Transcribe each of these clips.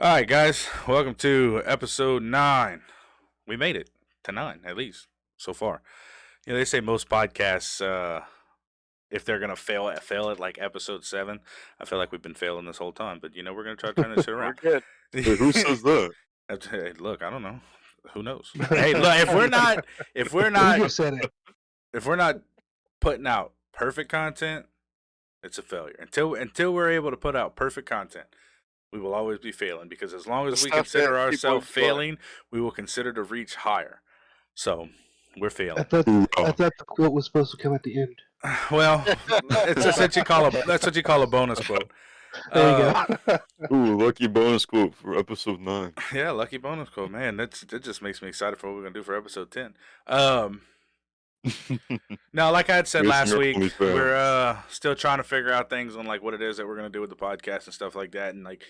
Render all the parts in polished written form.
All right, guys, welcome to episode 9. We made it to 9, at least, so far. They say most podcasts, if they're going to fail at like episode 7. I feel like we've been failing this whole time, but we're going to try to turn this shit We're around. good. Hey, who says that? Hey, look, I don't know. Who knows? Hey, look, if we're not, We just said it. if we're not putting out perfect content, it's a failure. Until we're able to put out perfect content, we will always be failing, because as long as we consider ourselves failing, we will consider to reach higher. So we're failing. I thought the quote was supposed to come at the end. Well, that's what you call a bonus quote. There you go. Ooh, lucky bonus quote for episode 9. Yeah, lucky bonus quote, man. That just makes me excited for what we're gonna do for episode 10. Now, like I had said last week, we're still trying to figure out things on like what it is that we're gonna do with the podcast and stuff like that, and like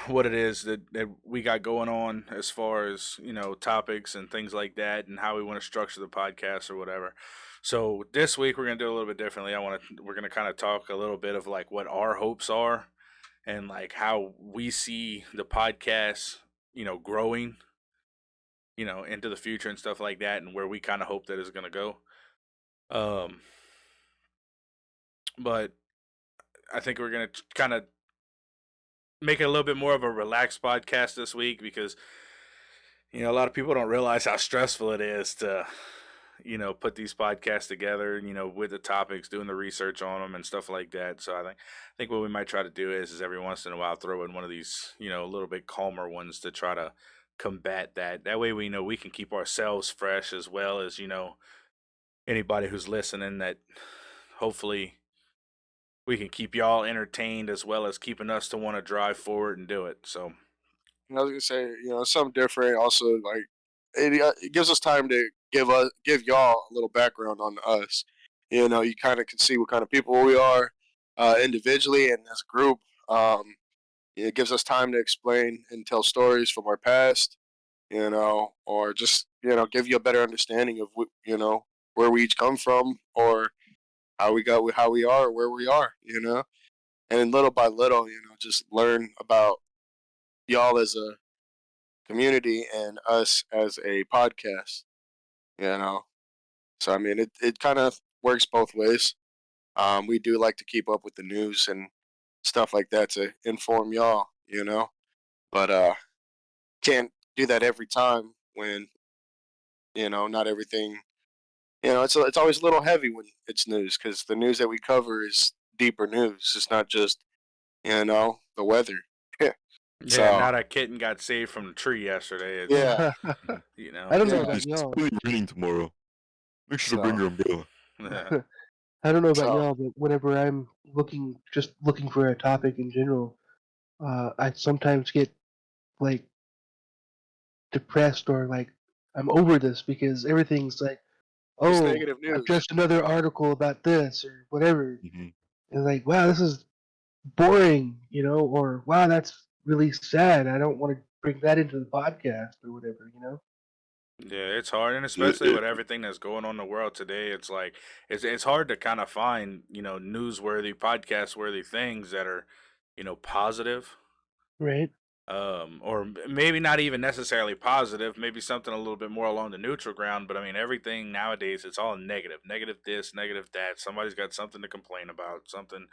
what it is that we got going on as far as topics and things like that, and how we want to structure the podcast or whatever. So this week we're gonna do a little bit differently. We're gonna kind of talk a little bit of like what our hopes are, and like how we see the podcast, growing, into the future and stuff like that, and where we kind of hope that it's gonna go. Um, but I think we're gonna kind of make it a little bit more of a relaxed podcast this week, because a lot of people don't realize how stressful it is to put these podcasts together, with the topics, doing the research on them and stuff like that. So I think what we might try to do is every once in a while throw in one of these, a little bit calmer ones to try to combat that way. We know we can keep ourselves fresh, as well as anybody who's listening, that hopefully we can keep y'all entertained, as well as keeping us to want to drive forward and do it. So I was gonna say, something different. Also, like it gives us time to give y'all a little background on us. You kind of can see what kind of people we are, individually and as a group. It gives us time to explain and tell stories from our past. Or just give you a better understanding of where we each come from, or how we got how we are, where we are. And little by little, just learn about y'all as a community and us as a podcast. You know, so I mean, it kind of works both ways. We do like to keep up with the news and stuff like that to inform y'all. But can't do that every time when not everything. It's always a little heavy when it's news, because the news that we cover is deeper news. It's not just the weather. yeah, So not a kitten got saved from the tree yesterday. It's, yeah, I don't know Yeah. about It's y'all. really raining tomorrow. Make sure to bring so your umbrella. yeah. I don't know about so y'all, but whenever I'm looking for a topic in general, I sometimes get like depressed, or like I'm over this, because everything's like, it's oh, negative news. just another article about this or whatever, hmm and like, wow, this is boring, or wow, that's really sad. I don't want to bring that into the podcast or whatever. Yeah, it's hard, and Yeah, especially with everything that's going on in the world today, it's like it's hard to kind of find newsworthy, podcast worthy things that are positive, Right? or maybe not even necessarily positive, maybe something a little bit more along the neutral ground. But I mean, everything nowadays, it's all negative, negative this, negative that. Somebody's got something to complain about, something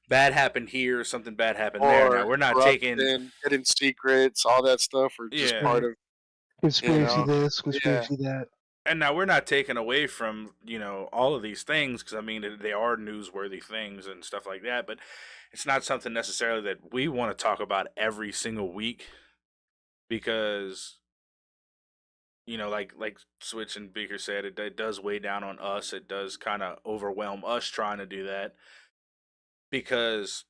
bad happened here, something bad happened there. Now Or we're not taking, corruption, hidden secrets, all that stuff, are just yeah. part Right. of you Conspiracy know. this, Yeah, conspiracy that. And now we're not taking away from all of these things, because I mean they are newsworthy things and stuff like that, but it's not something necessarily that we want to talk about every single week, because like Switch and Beaker said, it does weigh down on us. It does kind of overwhelm us trying to do that, because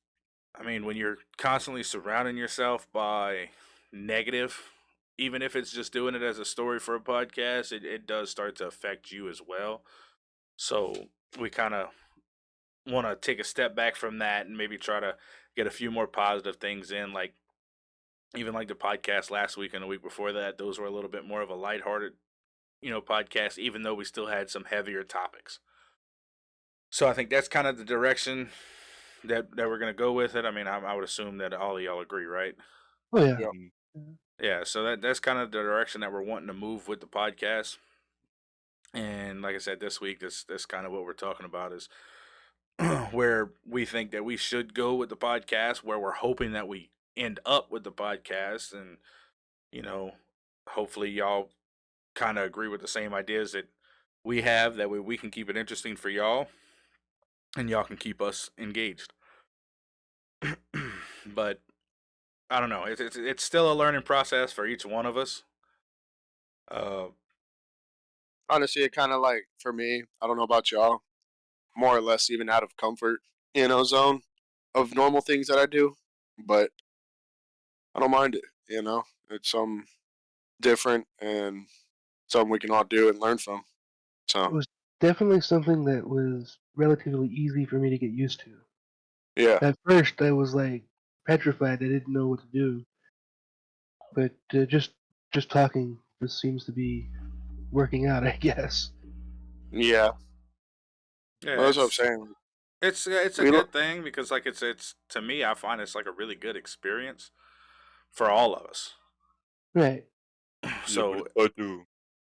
I mean, when you're constantly surrounding yourself by negative, even if it's just doing it as a story for a podcast, it does start to affect you as well. So we kind of want to take a step back from that and maybe try to get a few more positive things in, like even like the podcast last week and the week before that. Those were a little bit more of a lighthearted, podcast, even though we still had some heavier topics. So I think that's kind of the direction that we're gonna go with it. I mean, I would assume that all of y'all agree, right? Oh yeah. Yeah. Mhm. Yeah. So that's kind of the direction that we're wanting to move with the podcast. And like I said, this week, that's kind of what we're talking about is where we think that we should go with the podcast, where we're hoping that we end up with the podcast, and you know, hopefully y'all kind of agree with the same ideas that we have. That way, we can keep it interesting for y'all, and y'all can keep us engaged. But I don't know. It's still a learning process for each one of us. Uh, Honestly, it kind of like for me, I don't know about y'all, more or less even out of comfort, zone of normal things that I do, but I don't mind it. It's different and something we can all do and learn from. It So was definitely something that was relatively easy for me to get used to. yeah, At first, I was like petrified. I didn't know what to do, but just talking just seems to be working out, I guess. yeah. yeah, Well, that's what I'm saying. it's a We lo- good thing because like it's to me, I find it's like a really good experience for all of us. Right, Yeah, but So it's hard to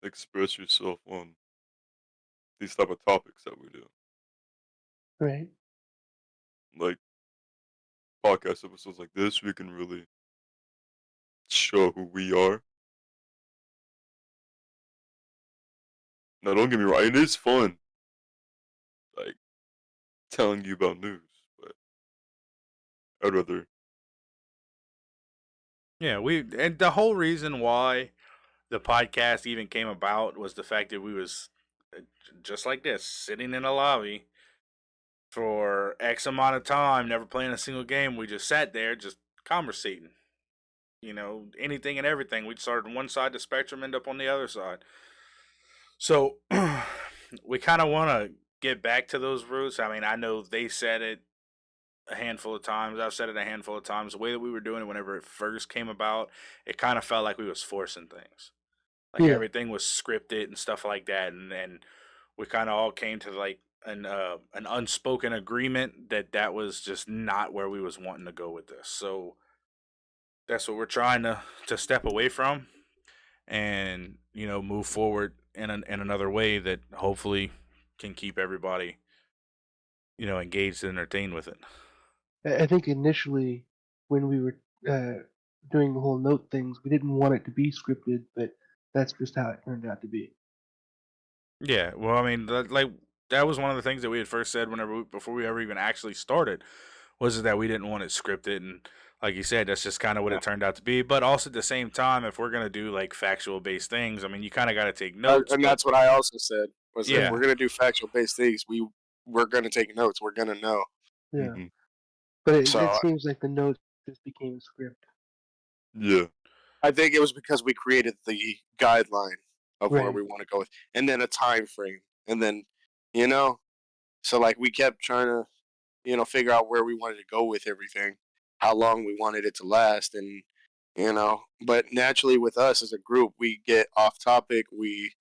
express yourself on these type of topics that we do. right. Like podcast episodes like this, we can really show who we are. Now, don't get me wrong, it is fun, like telling you about news, but I'd rather. yeah, and the whole reason why the podcast even came about was the fact that we was just like this, sitting in a lobby for X amount of time, never playing a single game. We just sat there, just conversating. Anything and everything. We'd start on one side of the spectrum, end up on the other side. So we kind of want to get back to those roots. I mean, I know they said it a handful of times. I've said it a handful of times. The way that we were doing it whenever it first came about, it kind of felt like we was forcing things. Like Yeah, everything was scripted and stuff like that, and we kind of all came to like an unspoken agreement that that was just not where we was wanting to go with this. So that's what we're trying to step away from, and move forward in another way that hopefully can keep everybody engaged and entertained with it. I think initially when we were doing the whole note things, we didn't want it to be scripted, but that's just how it turned out to be. Yeah, well, I mean, that was one of the things that we had first said before we ever even actually started, was that we didn't want it scripted, and like you said, that's just kind of what yeah. it turned out to be. But also at the same time, if we're gonna do like factual based things, I mean, you kind of got to take notes. And But that's what I also said was if yeah, Yeah, we're gonna do factual based things, we're gonna take notes. We're gonna know. yeah. Hmm. But it So seems like the notes just became a script. Yeah, I think it was because we created the guideline of where Right. we want to go with, and then a time frame, and then you know, so like we kept trying to figure out where we wanted to go with everything, how long we wanted it to last, and but naturally with us as a group, we get off topic. We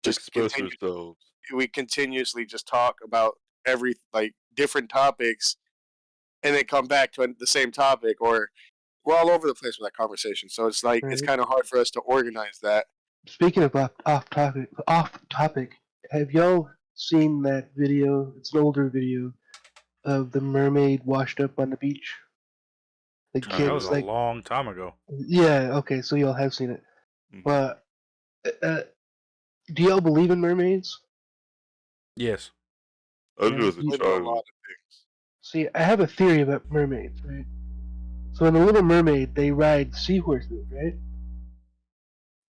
just express continue. ourselves. We continuously just talk about every like different topics, and then come back to the same topic, or we're all over the place with that conversation. So it's like it's Right. kind of hard for us to organize that. Speaking of off topic, have y'all seen that video? It's an older video of the mermaid washed up on the beach. The that Yeah. was kids a like, long time ago. yeah, okay, so y'all have seen it. Hmm. But uh, do y'all believe in mermaids? Yes. I Yeah. do as a I do a lot child. of things. See, I have a theory about mermaids, right? So in the Little Mermaid, they ride seahorses, right?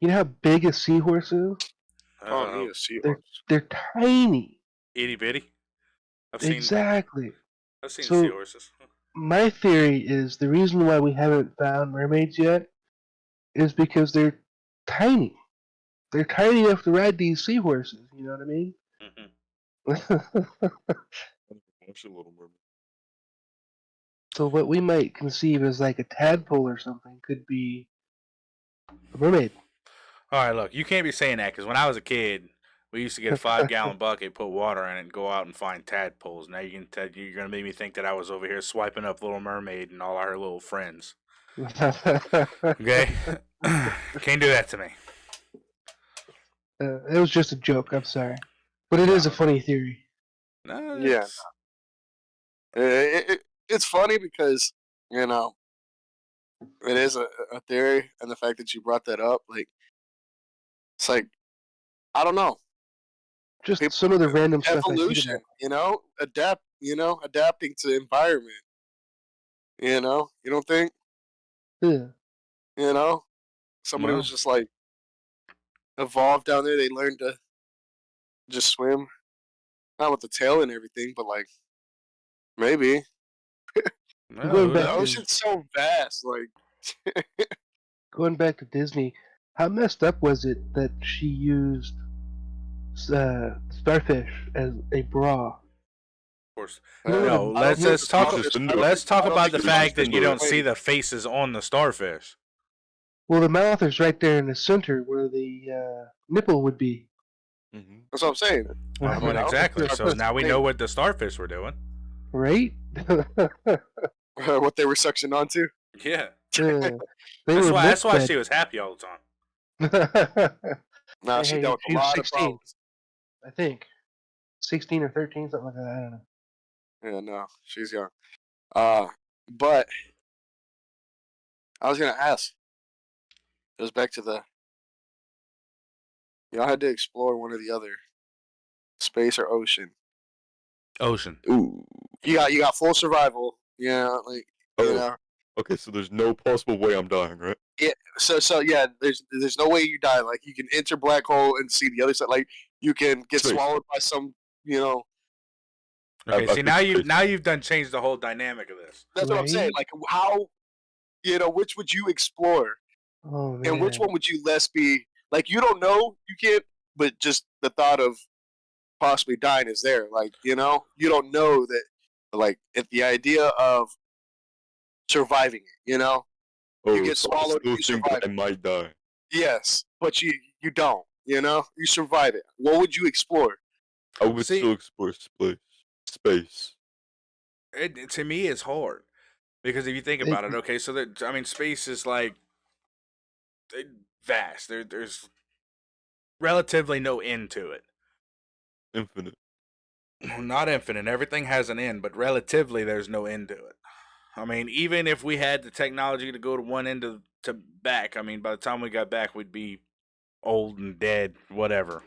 You know how big a seahorse is? Call me Uh, a They're seahorse. they're tiny. itty bitty. I've seen Exactly. I've seen So seahorses. my theory is the reason why we haven't found mermaids yet is because they're tiny. They're tiny enough to ride these seahorses. You know what I mean? Hmm. I never watched a Little Mermaid. So what we might conceive as like a tadpole or something could be a mermaid. All right, look, you can't be saying that because when I was a kid, We used to get a 5-gallon bucket, put water in it, and go out and find tadpoles. Now you're gonna make me think that I was over here swiping up Little Mermaid and all our little friends. Okay, can't do that to me. It was just a joke. I'm sorry, but it is a funny theory. No, Yeah. It's funny because you know it is a theory, and the fact that you brought that up, like, it's like I don't know, Just people, some of the random stuff I see evolution, today. adapting to environment. You don't think, Yeah. you know, somebody well, was just like evolved down there. They learned to just swim, not with the tail and everything, but like maybe Going who the back to knows? ocean's so vast. Like, going back to Disney, how messed up was it that she used starfish as a bra? Of course. You know what No, I don't let's think you the let's talk. It's just starfish. a I don't note. think. Let's talk I don't about think the the It's fact just a that starfish you note. don't was see played. the faces on the starfish. well, the mouth is right there in the center where the nipple would be. Mm-hmm. That's what I'm saying. I Well, mean, I don't think the exactly. So starfish now we was know what the starfish were doing. Right? played. What they were suctioned onto. Yeah, They that's were why. lip That's why fed. she was happy all the time. Nah, she Hey, dealt with she a was lot of 16, problems. I think. 16 or 13, something like that. I don't know. Yeah, no, she's young. Uh, but I was gonna ask. It was back to the. Y'all had to explore one or the other, space or ocean. Ocean. Ooh. You got full survival. Like you Oh. know. Okay, so there's no possible way I'm dying, right? Yeah. So yeah. There's no way you die. Like you can enter black hole and see the other side. Like you can get Space. swallowed by some. You know. Okay, I see picked space. now you've done changed the whole dynamic of this. That's what I'm saying. Right? Like how. Which would you explore, Oh, and which man. one would you less be like? You don't know. You can't. But just the thought of possibly dying is there. Like you don't know that. Like if the idea of surviving it. You Oh, get so I swallowed and still you think survive that I it. might die. Yes, but you don't. You survive it. What would you explore? I would See, still explore space. to me, it's hard because if you think It, about it, okay, so that I mean, space is like vast. There's relatively no end to it. Infinite. Not infinite. Everything has an end, but relatively, there's no end to it. I mean, even if we had the technology to go to one end to back, I mean, by the time we got back, we'd be old and dead, whatever.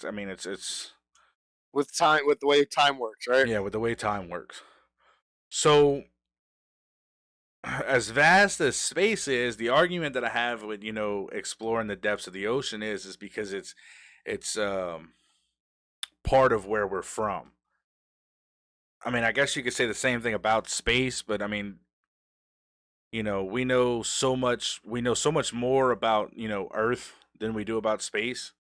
I mean, it's With time, with the way time works, right? yeah, with the way time works. So, as vast as space is, the argument that I have with exploring the depths of the ocean is because it's part of where we're from. I mean, I guess you could say the same thing about space, but I mean, we know so much more about Earth than we do about space.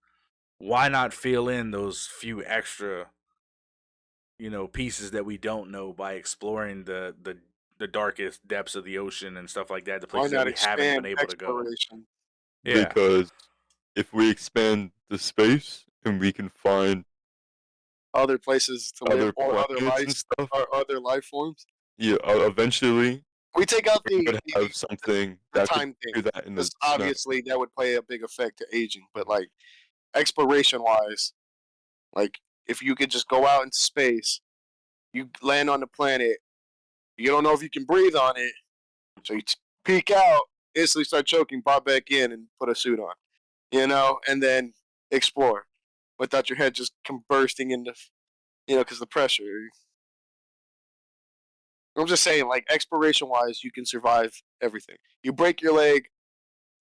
Why not fill in those few extra pieces that we don't know by exploring the darkest depths of the ocean and stuff like that, the Why places that not we haven't been expand able to go. exploration? Yeah. Because if we expand the space and we can find Other places to live other or other planets and lives stuff, or other life forms. yeah, eventually We take out we the could have something the that could time thing do that in the because snow. obviously that would play a big effect to aging. But like exploration wise, like if you could just go out into space, you land on the planet, you don't know if you can breathe on it, so you peek out, instantly start choking, pop back in, and put a suit on, and then explore without your head just bursting into, because the pressure. I'm just saying, like exploration wise, you can survive everything. You break your leg,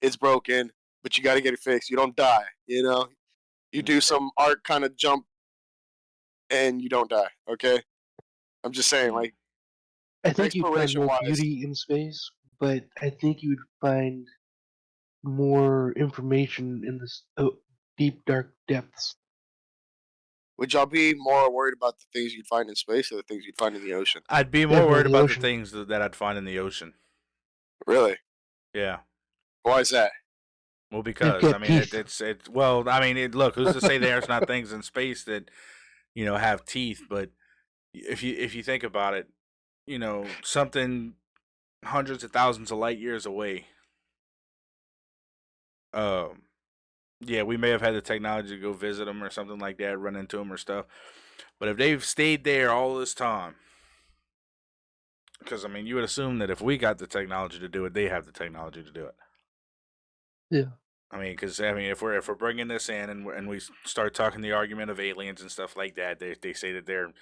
it's broken, but you got to get it fixed. You don't die. You do some art kind of jump, and you don't die. Okay, I'm just saying, like I think you'd find exploration more wise, beauty in space, but I think you'd find more information in the deep, dark depths. would y'all be more worried about the things you'd find in space or the things you'd find in the ocean? I'd be more Definitely worried the about the ocean. things that I'd find in the ocean. Really? Yeah. Why is that? Well, because got I mean, teeth. it's well, I mean, look, who's to say there's not things in space that have teeth? But if you think about it, something hundreds of thousands of light years away. Um, yeah, we may have had the technology to go visit them or something like that, run into them or stuff. But if they've stayed there all this time, because I mean, you would assume that if we got the technology to do it, they have the technology to do it. Yeah. I mean, because I mean, if we're bringing this in and we start talking the argument of aliens and stuff like that, they say that they're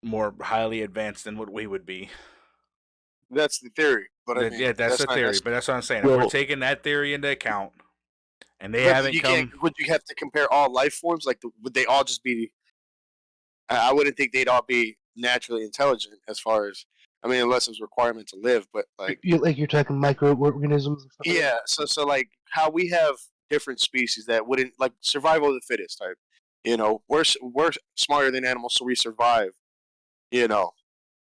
more highly advanced than what we would be. That's the theory, but I That, mean yeah, that's that's the not theory. But necessary. that's what I'm saying. If we're Well, taking that theory into account, and they But haven't you can't. come, Would you have to compare all life forms? Like, would they all just be? I wouldn't think they'd all be naturally intelligent. As far as I mean, unless it's a requirement to live. But like, You're talking microorganisms and stuff like that? yeah. So like how we have different species that wouldn't like survival of the fittest type. We're smarter than animals, so we survive. You know,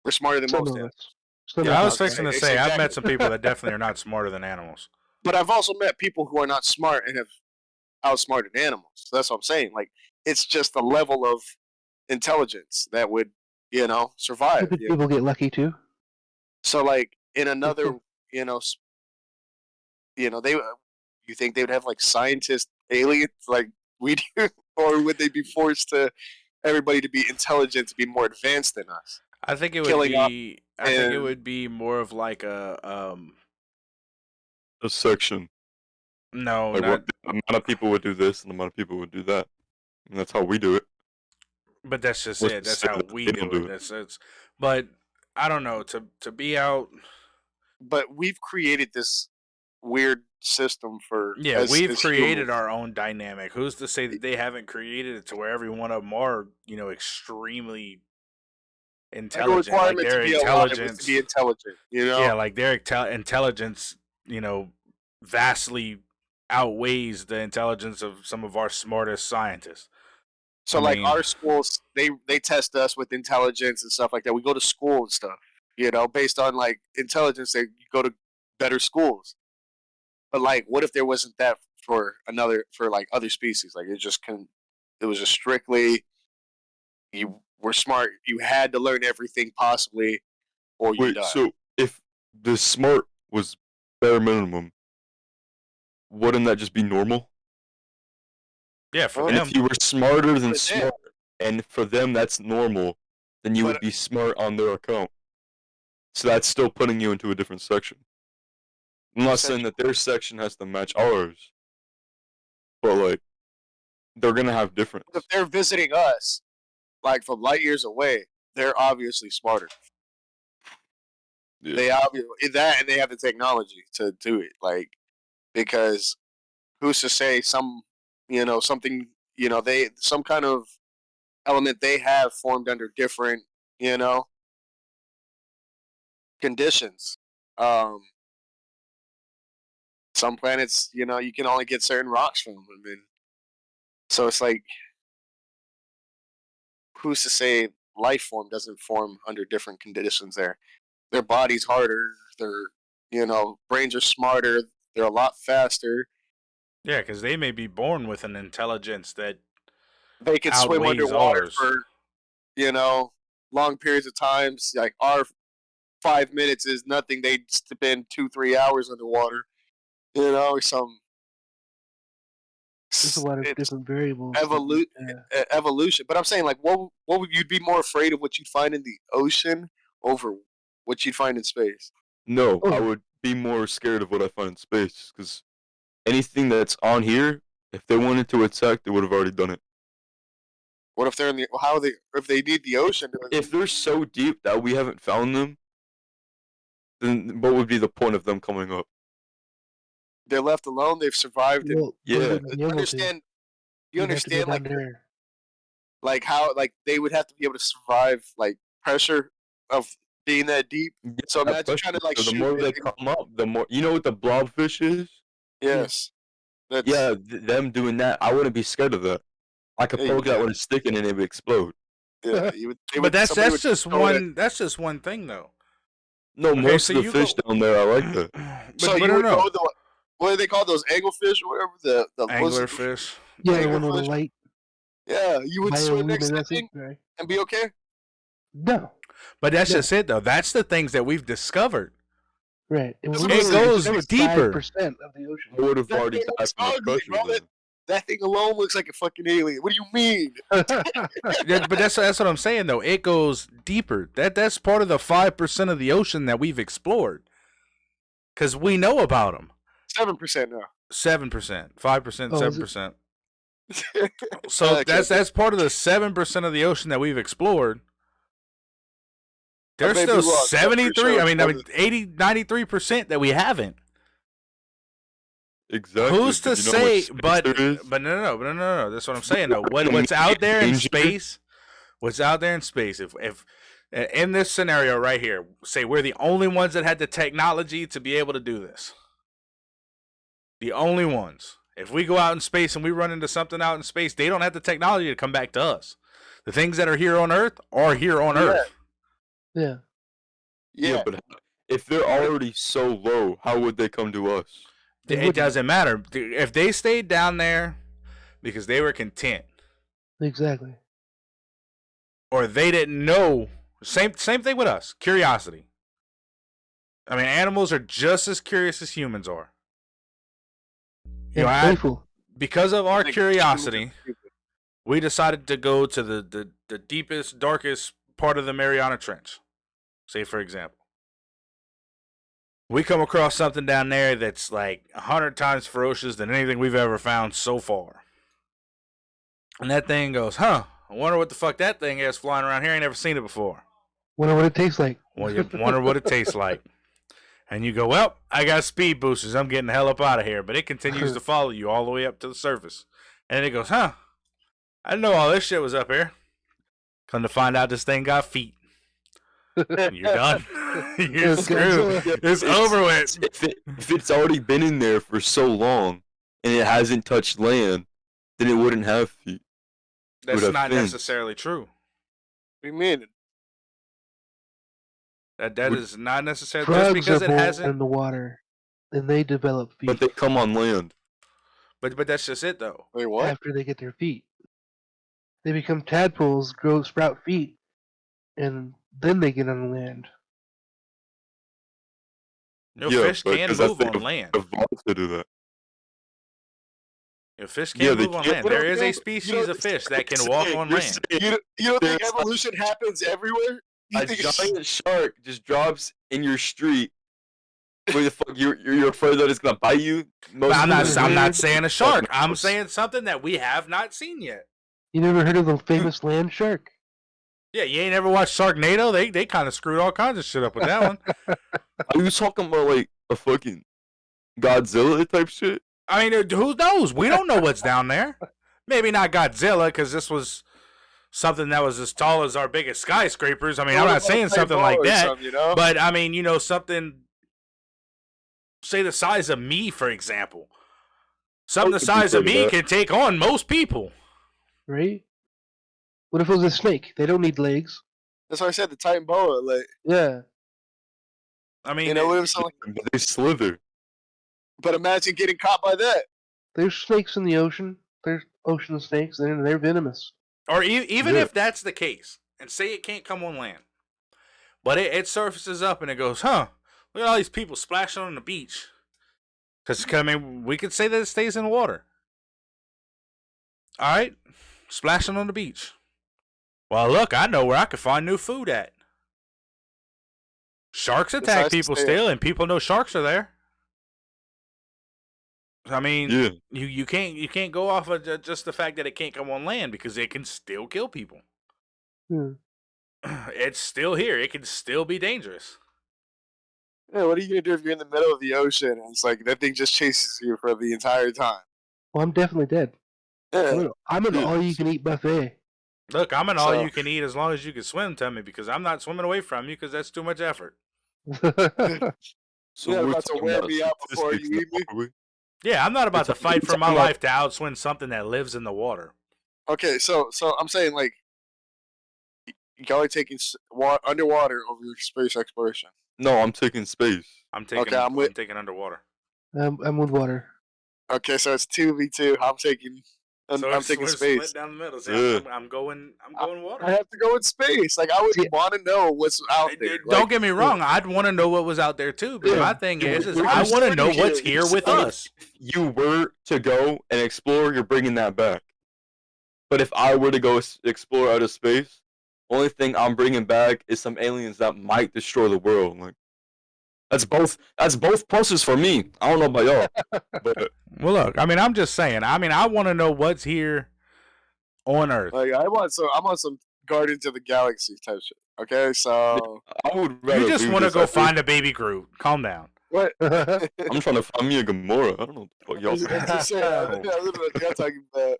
we're smarter than Some most of animals. us. Some yeah, of I I was was us, gonna yeah. fixing to say say I've met exactly. some people that definitely are not smarter than animals. But I've also met people who are not smart and have outsmarted animals. So that's what I'm saying. Like it's just a level of intelligence that would, survive. Stupid people get lucky too. So like in another, you know, they you think they would have like scientist aliens like we do, or would they be forced to everybody to be intelligent to be more advanced than us, I think it would killing off be. I think it and would be more of like a a section. no, Like what not. the amount of people would do this and the amount of people would do that. And that's how we do it. But that's just What's it. to That's say how that we they don't do it. do it? That's. But I don't know to be out. but we've created this weird system for Yeah, as we've as humans. created our own dynamic. Who's to say that they haven't created it to where every one of them are, extremely Like a intelligent? Like requirement to their be alive was to be intelligence, intelligent, yeah, like their intelligence, vastly outweighs the intelligence of some of our smartest scientists. So I like mean, our schools, they test us with intelligence and stuff like that. We go to school and stuff, based on like intelligence. They you go to better schools. But like, what if there wasn't that for like other species? Like it was just strictly you were smart. You had to learn everything possibly, or you Wait, die. so if the smart was bare minimum, wouldn't that just be normal? yeah, for Huh? And if them, you were smarter than For them, smart, and for them that's normal, then you but would be smart on their account. So that's still putting you into a different section. I'm you not said saying that their section has to match ours, but like they're gonna have if difference. they're visiting us, like from light years away, they're obviously smarter. Yeah. They obviously that, and they have the technology to do it. Like because who's to say something they some kind of element they have formed under different you know conditions. Um, some planets you can only get certain rocks from them, and so it's like who's to say life form doesn't form under different conditions there. Their body's harder, their brains are smarter, they're a lot faster. yeah, because they may be born with an intelligence that They can swim outweighs underwater ours. for you know long periods of times. Like our 5 minutes is nothing. They spend 2-3 hours underwater. Or some. There's a lot of It's different variables. evolution. But I'm saying, like, what would you be more afraid of what you'd find in the ocean over what you'd find in space? No, I Oh, would be more scared of what I find in space because anything that's on here, if they wanted to attack, they would have already done it. What if they're in the how they if they need the ocean? If they're so deep that we haven't found them, then what would be the point of them coming up? They're left alone. They've survived, and well, they Yeah, wouldn't be able to. understand. You You'd have to go understand, down like there. how like they would have to be able to survive like pressure of being that deep. So yeah, imagine trying pressure. to like So the shoot. more they come up, the more you know what the blobfish is. Yeah. Yes, that's Yeah, them doing that, I wouldn't be scared of that. I could yeah. You poke that can. with a stick and it would explode. Yeah, you would. They But would. that's Somebody that's would just go in. one. That's just one thing, though. No, Okay, most so of the you fish go, down there, I like that. So but you no, would go no. the what do they call those anglefish or whatever? The Anglerfish. Yeah, the one with the Anglerfish. light Yeah, you would swim next to that bioluminescent. thing Right. and be okay. No, But that's No. just it, though. That's the things that we've discovered. right. And That's we what I'm It saying. goes That deeper. 5% of the ocean. I would have That already thing died looks from the ugly, pressure bro. then. That thing alone looks like a fucking alien. What do you mean? But that's what I'm saying, though. It goes deeper. That's part of the 5% of the ocean that we've explored. Because we know about them. 7% now. 7%, 5%, Oh, is it? 7%. So Okay. that's part of the 7% of the ocean that we've explored. There's may be still wrong, but I'm pretty 73, sure I it's mean 80, 93% that we haven't. Exactly. Who's to Did you know how much say? space But there is? no. That's what I'm saying, though. Fucking What's out there in danger. space? What's out there in space? If in this scenario right here, say we're the only ones that had the technology to be able to do this. The only ones. If we go out in space and we run into something out in space, they don't have the technology to come back to us. The things that are here on Earth are here on Earth. Yeah. Yeah. But if they're already so low, how would they come to us? They It wouldn't. doesn't matter. If they stayed down there because they were content, Exactly. or they didn't know, same thing with us. Curiosity. I mean, animals are just as curious as humans are. You And know, playful. because of our Like, curiosity, we decided to go to the deepest, darkest part of the Mariana Trench. Say, for example. We come across something down there that's like 100 times ferocious than anything we've ever found so far. And that thing goes, I wonder what the fuck that thing is flying around here. I ain't never seen it before. Wonder what it tastes like. Well, you wonder what it tastes like. And you go, well, I got speed boosters. I'm getting the hell up out of here. But it continues to follow you all the way up to the surface. And then it goes, I didn't know all this shit was up here. Come to find out this thing got feet. You're done. You're It's screwed. Godzilla. It's over with. If it's already been in there for so long and it hasn't touched land, then it wouldn't have feet. That's have not fins. necessarily true. What do you mean? That is not necessarily just Frogs because are it born hasn't. in the water, and they develop feet But they come on land. But that's just it, though. Wait, what? after they get their feet. They become tadpoles, sprout feet, and then they get on land. Fish but can 'cause move they on land. evolved to do that. Fish Yeah, can they move on can. land. You There don't is a think- species of fish that can walk on You're land. saying You don't think There's- evolution happens everywhere? You a think it's giant shark just drops in your street. What the fuck? You're afraid that it's gonna bite you? But I'm not Weird. saying a shark. Fucking I'm gross. saying something that we have not seen yet. You never heard of the famous land shark? Yeah, you ain't ever watched Sharknado? They kind of screwed all kinds of shit up with that one. Are you talking about like a fucking Godzilla type shit? I mean, who knows? We don't know what's down there. Maybe not Godzilla, because this was something that was as tall as our biggest skyscrapers. I mean, I'm not saying something like that. You know? But, I mean, something, say the size of me, for example. Something the could be size of fair to me that. can take on most people. Right? What if it was a snake? They don't need legs. That's why I said the Titan boa. Like, Yeah. I mean, you know what I'm saying? But they slither. But imagine getting caught by that. There's snakes in the ocean. There's ocean snakes, and they're venomous. or even Yeah. if that's the case, and say it can't come on land, but it surfaces up and it goes, look at all these people splashing on the beach. Because, I mean, we could say that it stays in the water. All right? Splashing on the beach. Well, look, I know where I could find new food at. Sharks attack Besides people stay- still, and people know sharks are there. I mean, Yeah. you can't go off of just the fact that it can't come on land, because it can still kill people. Hmm. It's still here. It can still be dangerous. Yeah, what are you gonna do if you're in the middle of the ocean and it's like that thing just chases you for the entire time? Well, I'm definitely dead. Yeah. I'm an Yeah. all-you-can-eat buffet. Look, I'm an So- all you can eat as long as you can swim to me, because I'm not swimming away from you, because that's too much effort. So Yeah, we're about to talking wear about me out before statistics you eat now, me? are we? Yeah, I'm not about to It's- fight it's for my about- life to outswim something that lives in the water. Okay, so I'm saying like y'all are taking underwater over space exploration. No, I'm taking space. I'm taking Okay, I'm with- taking underwater. I'm with water. Okay, so it's 2v2. I'm taking We're space. split down the middle. See, Yeah. I'm going water. I have to go in space. Like I would See- want to know what's out there. Don't Like, get me wrong. I'd want to know what was out there too. But Yeah. my thing is We're I just want to know starting what's here. here with I mean, us. If you were to go and explore, you're bringing that back. But if I were to go explore outer space, only thing I'm bringing back is some aliens that might destroy the world. Like that's both pluses for me. I don't know about y'all, but Well, look. I mean, I'm just saying. I mean, I want to know what's here on Earth. I want some Guardians of the Galaxy type shit. Okay, so I would rather You just leave want to this go out there. find a baby Groot. Calm down. what? I'm trying to find me a Gamora. I don't know what the fuck y'all That's talking just saying. I don't know what y'all talking about.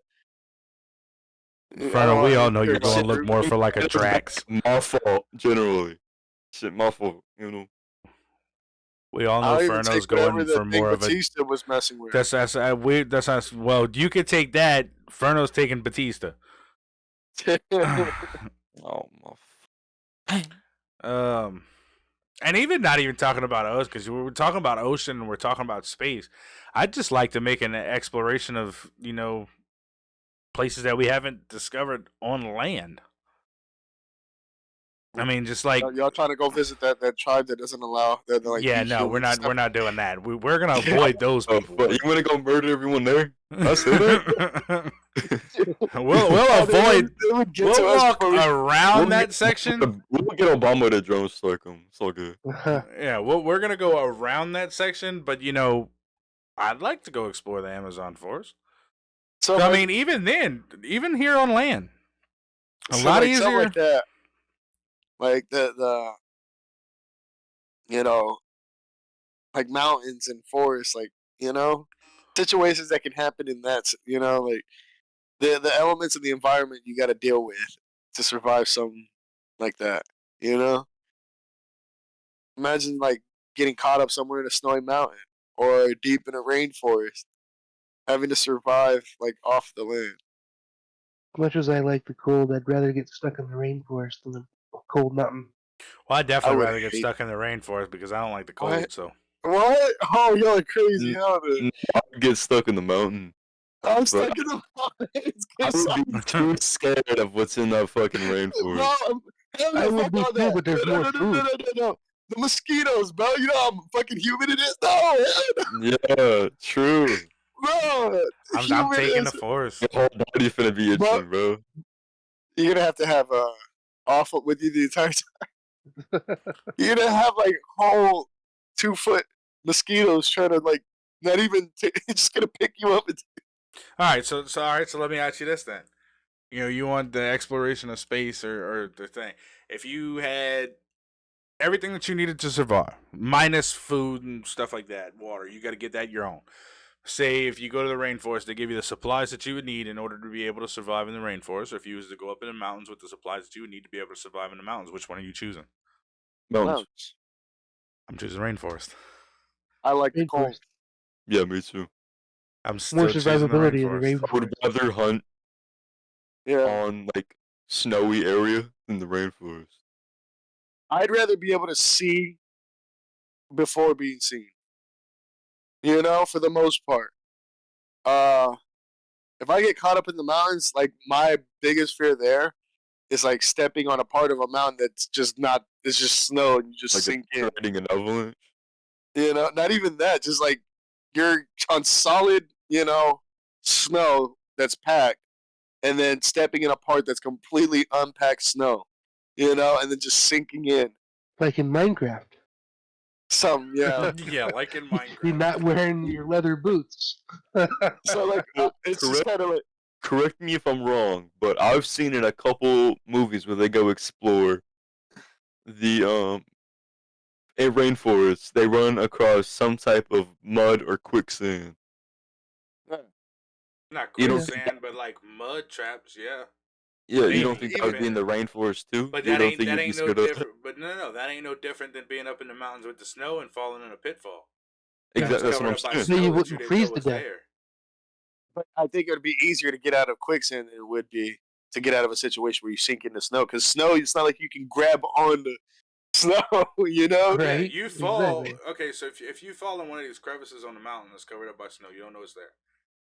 Fernando, we all know you're going going to look more for like a Drax. My fault, generally. Shit, my fault. You know. We all know I'll even Ferno's take whatever going the for thing more of a. Batista was messing with. That's weird. That's us. Well, you could take that. Ferno's taking Batista. Oh my. And even not even talking about us because we're talking about ocean and we're talking about space. I'd just like to make an exploration of places that we haven't discovered on land. I mean, just like y'all trying to go visit that tribe that doesn't allow that like yeah, eat no, we're humans not. and We're not doing that. We're gonna avoid those Oh, people. but you want to go murder everyone there? I say that. we'll avoid. They would get We'll to us walk before we- around that section. We'll get Obama to drone strike him. It's all good. Yeah, we're gonna go around that section, but I'd like to go explore the Amazon forest. So, So, I like, mean, even then, even here on land, a so, lot like, something easier. like that. Like the you know like mountains and forests, like situations that can happen in that. Like the elements of the environment you got to deal with to survive something like that. You know, imagine like getting caught up somewhere in a snowy mountain or deep in a rainforest, having to survive like off the land. Much as I like the cold, I'd rather get stuck in the rainforest than a cold mountain. Well, I'd I definitely would rather get hate stuck in the rainforest because I don't like the cold. What? So, What? Oh, y'all are crazy, N- huh? I would get stuck in the mountain. I'm But stuck in the mountains. I would be too scared of what's in that fucking Bro, rainforest. hell I no, would fuck be all too, that. but there's more food. No. The mosquitoes, bro. You know how fucking humid it is? No, hell no. Yeah, true. Bro. I'm Humid taking is. the forest. Your whole body finna be Bro, itching, bro. you're gonna have to have off with you the entire time. You're gonna have like whole 2 foot mosquitoes trying to like not even just gonna pick you up. All right, so all right, so let me ask you this then. You want the exploration of space or the thing. If you had everything that you needed to survive, minus food and stuff like that, water, you got to get that your own. Say if you go to the rainforest, they give you the supplies that you would need in order to be able to survive in the rainforest. Or if you was to go up in the mountains with the supplies that you would need to be able to survive in the mountains, which one are you choosing? Mountains. I'm choosing rainforest. I like the cold. Rainforest. Yeah, me too. I'm More still choosing the survivability in the rainforest. I would rainforest. rather hunt Yeah. on like snowy area than the rainforest. I'd rather be able to see before being seen. For the most part. If I get caught up in the mountains, like my biggest fear there is like stepping on a part of a mountain that's just not. It's just snow and you just Like sink in. riding an avalanche. Not even that. Just like you're on solid, snow that's packed, and then stepping in a part that's completely unpacked snow, and then just sinking in. Like in Minecraft. Yeah. Yeah, like in You're Minecraft. not wearing your leather boots. So like it's just kind of like Correct me if I'm wrong, but I've seen in a couple movies where they go explore the a rainforest. They run across some type of mud or quicksand. Not You don't Yeah. think quicksand, but like mud traps. Yeah. Yeah, you Maybe don't think that would be in the rainforest too? But You that don't ain't think that you'd be ain't no scared of that? different. But no, that ain't no different than being up in the mountains with the snow and falling in a pitfall. Exactly, that's what Covered I'm up by saying. So you snow that you wouldn't didn't freeze know to was death. there. But I think it would be easier to get out of quicksand than it would be to get out of a situation where you sink in the snow. Because snow, it's not like you can grab onto snow. You know. Yeah, Right, you fall. exactly. Okay, so if you fall in one of these crevices on the mountain that's covered up by snow, you don't know it's there.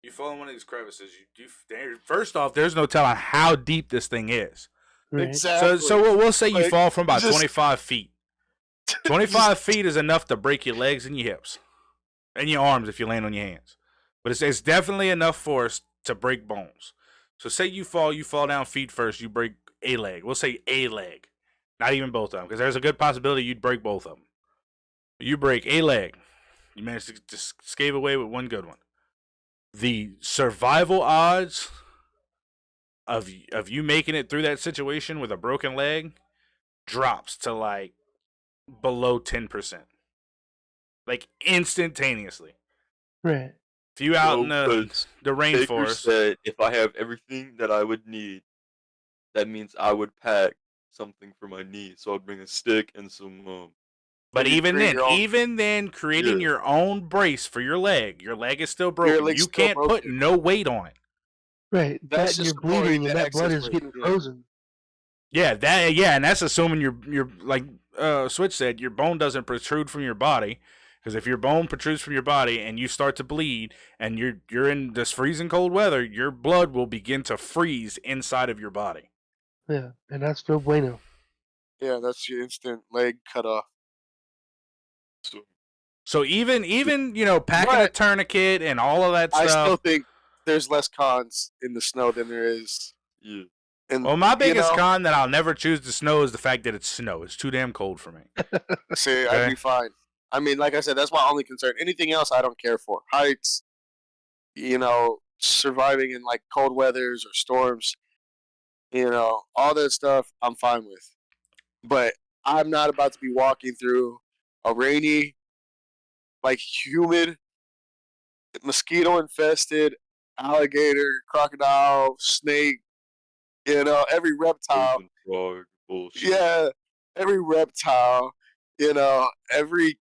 You fall in one of these crevices. First off, there's no telling how deep this thing is. Right. Exactly. We'll say you Like, fall from you about just 25 feet. you just 25 feet is enough to break your legs and your hips and your arms if you land on your hands. But it's definitely enough force to break bones. So say you fall down feet first, you break a leg. We'll say a leg, not even both of them, because there's a good possibility you'd break both of them. You break a leg, you manage to just scave away with one good one. The survival odds of you making it through that situation with a broken leg drops to like below 10%, like instantaneously. Right. If you out in Bro, because the Baker rainforest, said if I have everything that I would need, that means I would pack something for my knee. So I'd bring a stick and some but you create your own. even then, creating yeah. your own brace for your leg is still Your broken. leg's You still can't put broken. no weight on it. Right. That's That and you're just supporting bleeding and the that blood excess is weight. getting Yeah. frozen. Yeah, and that's assuming you're like Switch said, your bone doesn't protrude from your body. Because if your bone protrudes from your body and you start to bleed and you're in this freezing cold weather, your blood will begin to freeze inside of your body. Yeah. And that's no bueno. Yeah, that's your instant leg cut off. So, So even packing a But tourniquet and all of that I still stuff. think there's less cons in the snow than there is. yeah. And Well, my biggest con that I'll never choose the snow is the fact that it's snow. It's too damn cold for me. see, I'd Okay. be fine. I mean, like I said, that's my only concern. Anything else, I don't care for. Heights, surviving in like cold weathers or storms, all that stuff, I'm fine with. But I'm not about to be walking through a rainy, like humid, mosquito infested, alligator, crocodile, snake, every reptile. Poison frog bullshit. Yeah, every reptile, every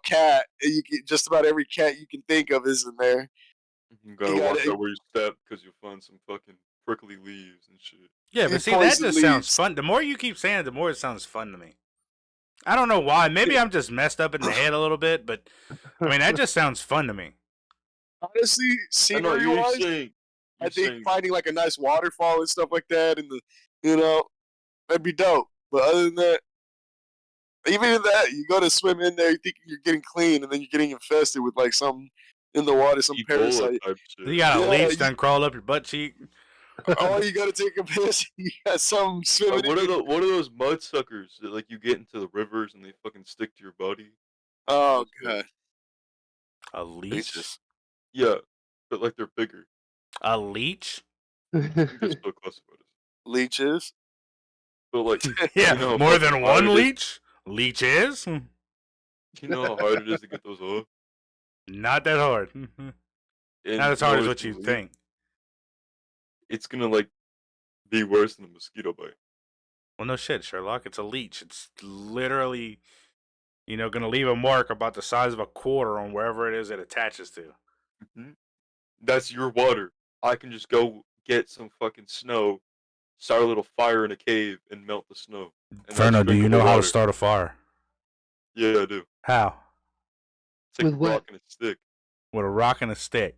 cat. Just about every cat you can think of is in there. You gotta You got watch out where you step because you'll find some fucking prickly leaves and shit. Yeah, but see, that poison just sounds leaves. fun. The more you keep saying it, the more it sounds fun to me. I don't know why. Maybe I'm just messed up in the head a little bit, but I mean, that just sounds fun to me. Honestly, I know scenery you're wise, saying. I You're think saying. finding like a nice waterfall and stuff like that, and that'd be dope. But other than that, even in that, you go to swim in there, you think you're getting clean, and then you're getting infested with like something in the water, some Ebola parasite. type shit. You got a Yeah, leech done crawled up your butt cheek. you gotta take a piss. You got some swimming. What are those mud suckers that like you get into the rivers and they fucking stick to your body? Oh Those god, A leech? leeches. Yeah, but like they're bigger. A leech? I think they're still classified as. Leeches. But like, Yeah, you know how more fucking than hard one it is. leech? Leeches? You know how hard it is to get those off. Not that hard. And Not as you know hard as what's what you gonna leave? think. It's gonna like be worse than a mosquito bite. Well, no shit, Sherlock. It's a leech. It's literally, gonna leave a mark about the size of a quarter on wherever it is it attaches to. Hmm. That's your water. I can just go get some fucking snow, start a little fire in a cave, and melt the snow. And that's Ferno, do you drinkable know how to water. start a fire? Yeah, I do. How? Take a With what? rock and a stick. With a rock and a stick.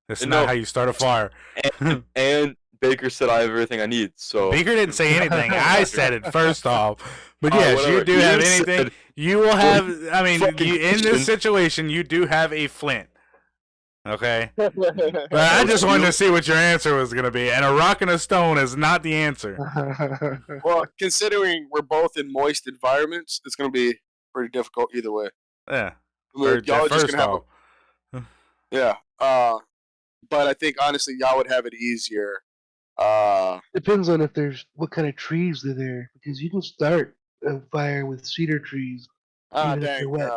That's And not no, how you start a fire. and Baker said I have everything I need. So Baker didn't say anything. I said it first off. But Alright, yes, you whatever. do You have anything. said- You will have. I mean, Fucking in this Christian. situation, you do have a flint. Okay, but I That just was wanted you. to see what your answer was gonna be, and a rock and a stone is not the answer. Well, considering we're both in moist environments, it's gonna be pretty difficult either way. Yeah. I mean, y'all are just First gonna have off, yeah. But I think honestly, y'all would have it easier. Depends on if there's what kind of trees are there, because you can start a fire with cedar trees, even if Dang. they're wet.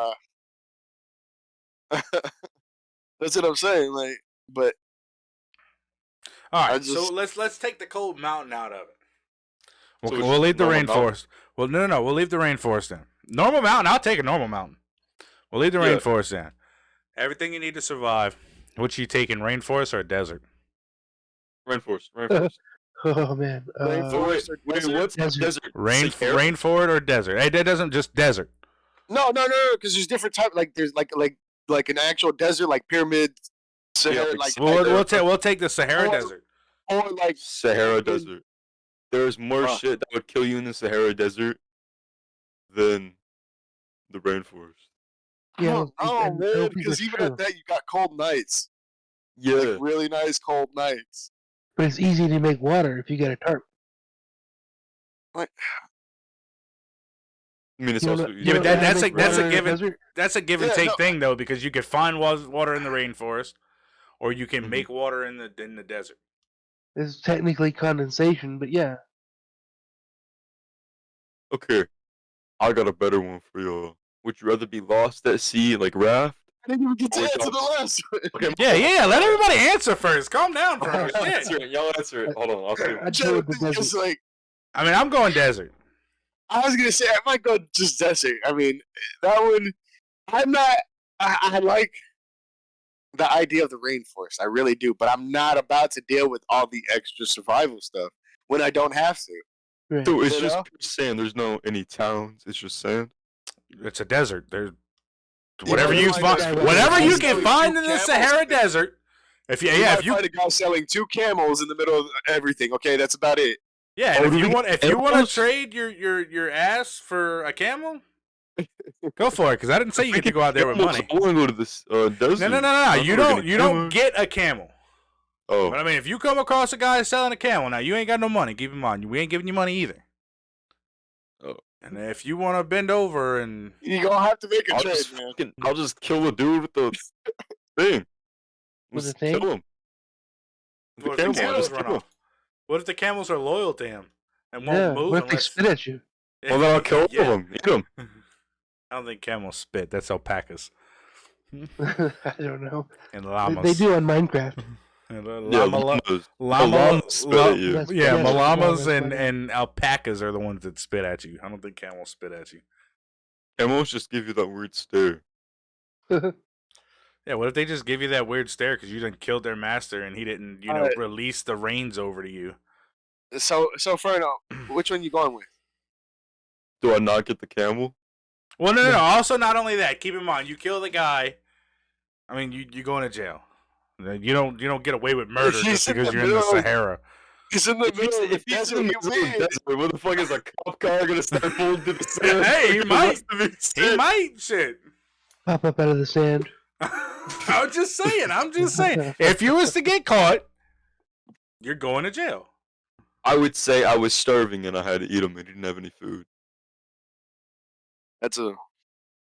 That's what I'm saying. Like, but all I right. So just let's take the cold mountain out of it. So We'll, it's we'll just leave the normal mountain? rainforest. Well, no. We'll leave the rainforest in. Normal mountain. I'll take a normal mountain. We'll leave the Yeah. rainforest in. Everything you need to survive. What you taking, rainforest or a desert? Rainforest. Oh man. Rainforest or desert? what's Desert. desert? Sahara? Rainforest or desert? Hey, that doesn't just desert. No, because there's different types. Like there's like an actual desert, like pyramid, Sahara, like like We'll take the Sahara Or- Desert. or like Sahara fucking- Desert. There's more shit that would kill you in the Sahara Desert than the rainforest. Yeah, I don't and know, those man. people Because are even true. at that, you got cold nights, Yeah. like really nice cold nights. But it's easy to make water if you get a tarp. Like, I mean, it's You also don't know- Yeah, you but don't know how to that's make a- that's a water in a given. desert? That's a give and Yeah, take no. thing though, because you could find water in the rainforest, or you can Mhm. make water in the desert. It's technically condensation, but yeah. Okay, I got a better one for y'all. Would you rather be lost at sea like Raft? I didn't even get to Or answer y'all- the last one. Okay, Yeah. Let everybody answer first. Calm down for a Y'all minute. answer it. Y'all answer it. Hold on, I'll see. I'd Trying go to with the think, it's desert. like I mean, I'm going desert. I was gonna say I might go just desert. I mean, that one. I'm not. I like the idea of the rainforest. I really do, but I'm not about to deal with all the extra survival stuff when I don't have to. Right. So it's You just know? pure sand. There's no any towns. It's just sand. It's a desert. There's Yeah, whatever you you might find, find whatever you guys can selling find two in the camels. Sahara Desert. If you Might if you find a guy selling 2 camels in the middle of everything. Okay, that's about it. yeah, and Oh, if do you we want get to animals? trade your ass for a camel, go for it. Because I didn't say you get to go out there with Animals, money. I want to go to this desert. No. I You thought we were don't gonna get a camel. Oh, But I mean, if you come across a guy selling a camel, now you ain't got no money. Keep in mind, we ain't giving you money either. Oh. And if you want to bend over and You gonna have to make a I'll trade, just man. I'll just kill the dude with the thing. With Just the thing? kill him. The what if the camel. I'll camels just run kill him. off? What if the camels are loyal to him and won't Yeah. move What if they unless? spit at you? Well, then I'll kill all Yeah. of them. Eat them. I don't think camels spit. That's alpacas I don't know. and They llamas. do on Minecraft. And Yeah, llamas spit at you. That's- Yeah, yes, llamas llamas, and, funny. and alpacas are the ones that spit at you. I don't think camels spit at you. Camels just give you that weird stare. Yeah, what if they just give you that weird stare because you done killed their master and he didn't, Alright. release the reins over to you? So Ferno, which one you going with? Do I not get the camel? Well, no. Also, not only that, keep in mind, you kill the guy. I mean, you go into jail. You don't get away with murder He's just in because the you're in the middle of- Sahara. He's in the If he's, middle of the if he's desert. in the You middle of win. the desert, what the fuck is a cop car gonna start pulling to the sand? Hey, he The might. rest of it's He sand. might shit. Pop up out of the sand. I'm just saying. If you was to get caught, you're going to jail. I would say I was starving and I had to eat him and he didn't have any food. That's a.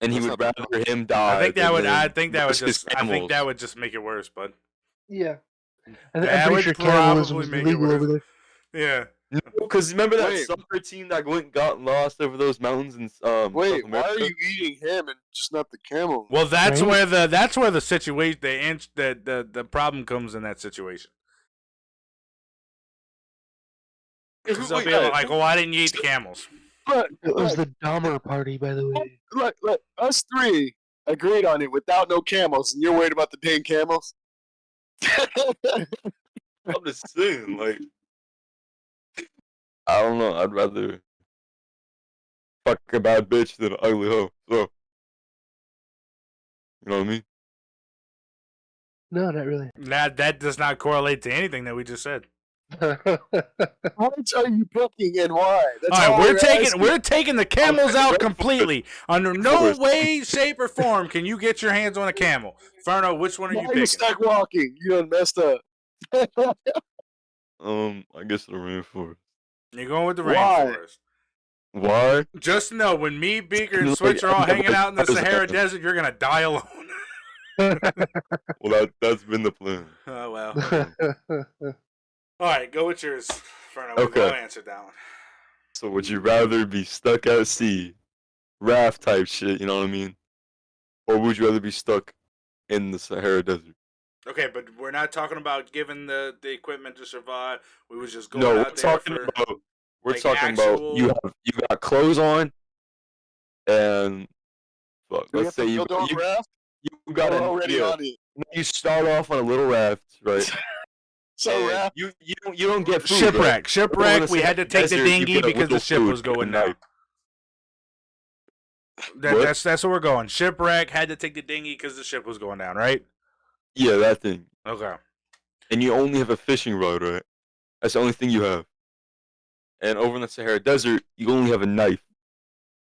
And he That's would not rather him die. I think that than would. I him think that would risk his just. I think camels. that would just make it worse, bud. Yeah. I'm That pretty would sure cannibalism probably is make it illegal over worse. there. Yeah. No, because remember that Wait. soccer team that went got lost over those mountains in Wait, South why are America? you eating him and just not the camel? Well, that's Right? where the situation the problem comes in that situation. Because they'll be like, "Well, why didn't you eat the camels?" Look, It was look, the Dahmer party, by the way. look, us three agreed on it without no camels, and you're worried about the dang camels? I'm just saying, like, I don't know. I'd rather fuck a bad bitch than an ugly hoe. So, you know what I mean? No, not really. That does not correlate to anything that we just said. Which are you picking and why? That's All right, we're asking. we're taking the camels out completely. Under no Rainforest. way, shape, or form can you get your hands on a camel. Ferno, which one are Why you are you picking? stuck walking? You done messed up. I guess the rainforest. You're going with the Why? rainforest. Why? Just know when me, Beaker, and Like, Switch are all I've never hanging out in the noticed Sahara that. Desert, you're gonna die alone. Well, that's been the plan. Oh well. All right, go with yours, Ferno. We've Okay. all answered that one. So, would you rather be stuck at sea, raft type shit? You know what I mean? Or would you rather be stuck in the Sahara Desert? Okay, but we're not talking about giving the equipment to survive. We was just going No, we're out there talking for. about like, about you got clothes on, and fuck, Do we let's have say to build our raft? you got We're an already idea. on it. You start off on a little raft, right? So And you don't get food, right? Shipwreck. We had to take the Desert, you dinghy get a because the little ship food was and a going down. knife. That's where we're going. Shipwreck had to take the dinghy because the ship was going down, right? Yeah, that thing. Okay. And you only have a fishing rod, right? That's the only thing you have. And over in the Sahara Desert, you only have a knife.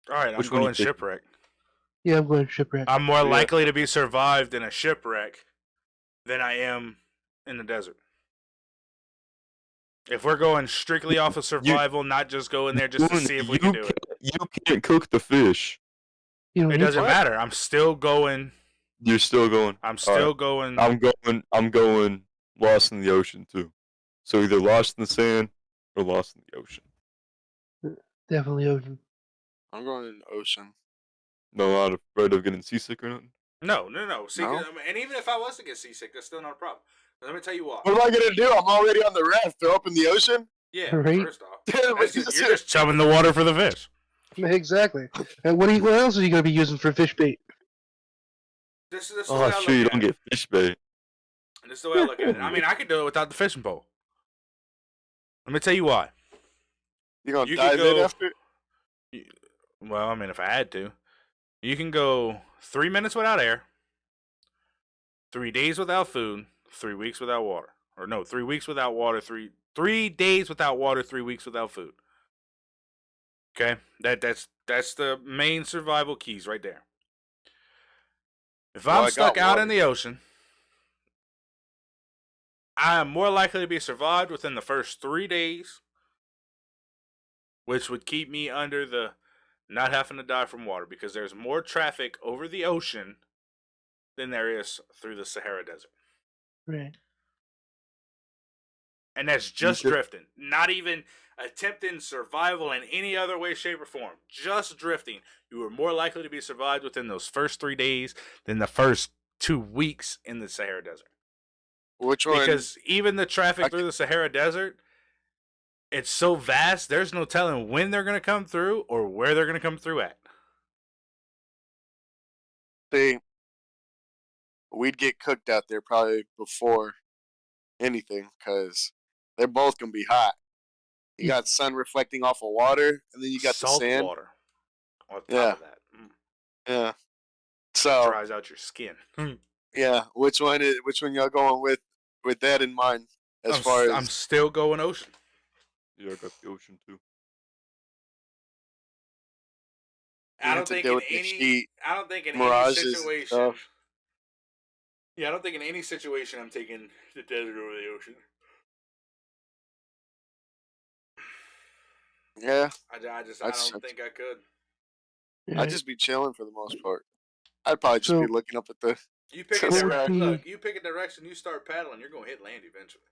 All right, Which I'm one you going taking? shipwreck. Yeah, I'm going shipwreck. I'm more Yeah. likely to be survived in a shipwreck than I am in the desert. If we're going strictly off of survival, not just go in there just to see if we can do it. You can't cook the fish. You don't It need doesn't to. matter. I'm still going. You're still going. I'm still going. I'm going lost in the ocean too. So either lost in the sand or lost in the ocean. Definitely ocean. I'm going in the ocean. No, not afraid of getting seasick or nothing. No. See, No? and even if I was to get seasick, that's still not a problem. Let me tell you why. What am I gonna do? I'm already on the raft. Throw up in the ocean. Yeah, Right? first off, But you're just chumming the water for the fish. Exactly. And what else are you going to be using for fish bait? This is the Oh, way I that's true. You look don't at it. get fish bait. And this is the way I look at it. I mean, I could do it without the fishing pole. Let me tell you why. You gonna You dive could go. in after? Well, I mean, if I had to, you can go 3 minutes without air, 3 days without food, 3 weeks without water, or no, 3 weeks without water, 3 days without water, 3 weeks without food. Okay, that's the main survival keys right there. If Well, I'm I stuck got out water. in the ocean, I am more likely to be survived within the first 3 days, which would keep me under the not having to die from water because there's more traffic over the ocean than there is through the Sahara Desert. Right. And that's just drifting. Not even attempting survival in any other way, shape, or form. Just drifting. You are more likely to be survived within those first 3 days than the first 2 weeks in the Sahara Desert. Which one? Because even the traffic through the Sahara Desert, it's so vast, there's no telling when they're going to come through or where they're going to come through at. See, we'd get cooked out there probably before anything because they're both gonna be hot. You got sun reflecting off of water, and then you got salt the sand. water on top Yeah. of that. Yeah. So Dries out your skin. yeah, which one y'all going with that in mind? I'm still going ocean. Yeah, I got the ocean too. I don't think in any mirages situation. stuff. Yeah, I don't think in any situation I'm taking the desert over the ocean. Yeah, I don't think I could. Yeah. I'd just be chilling for the most part. I'd probably just be looking up at the. You pick a What would direction. be- Look, you pick a direction. You start paddling. You're gonna hit land eventually.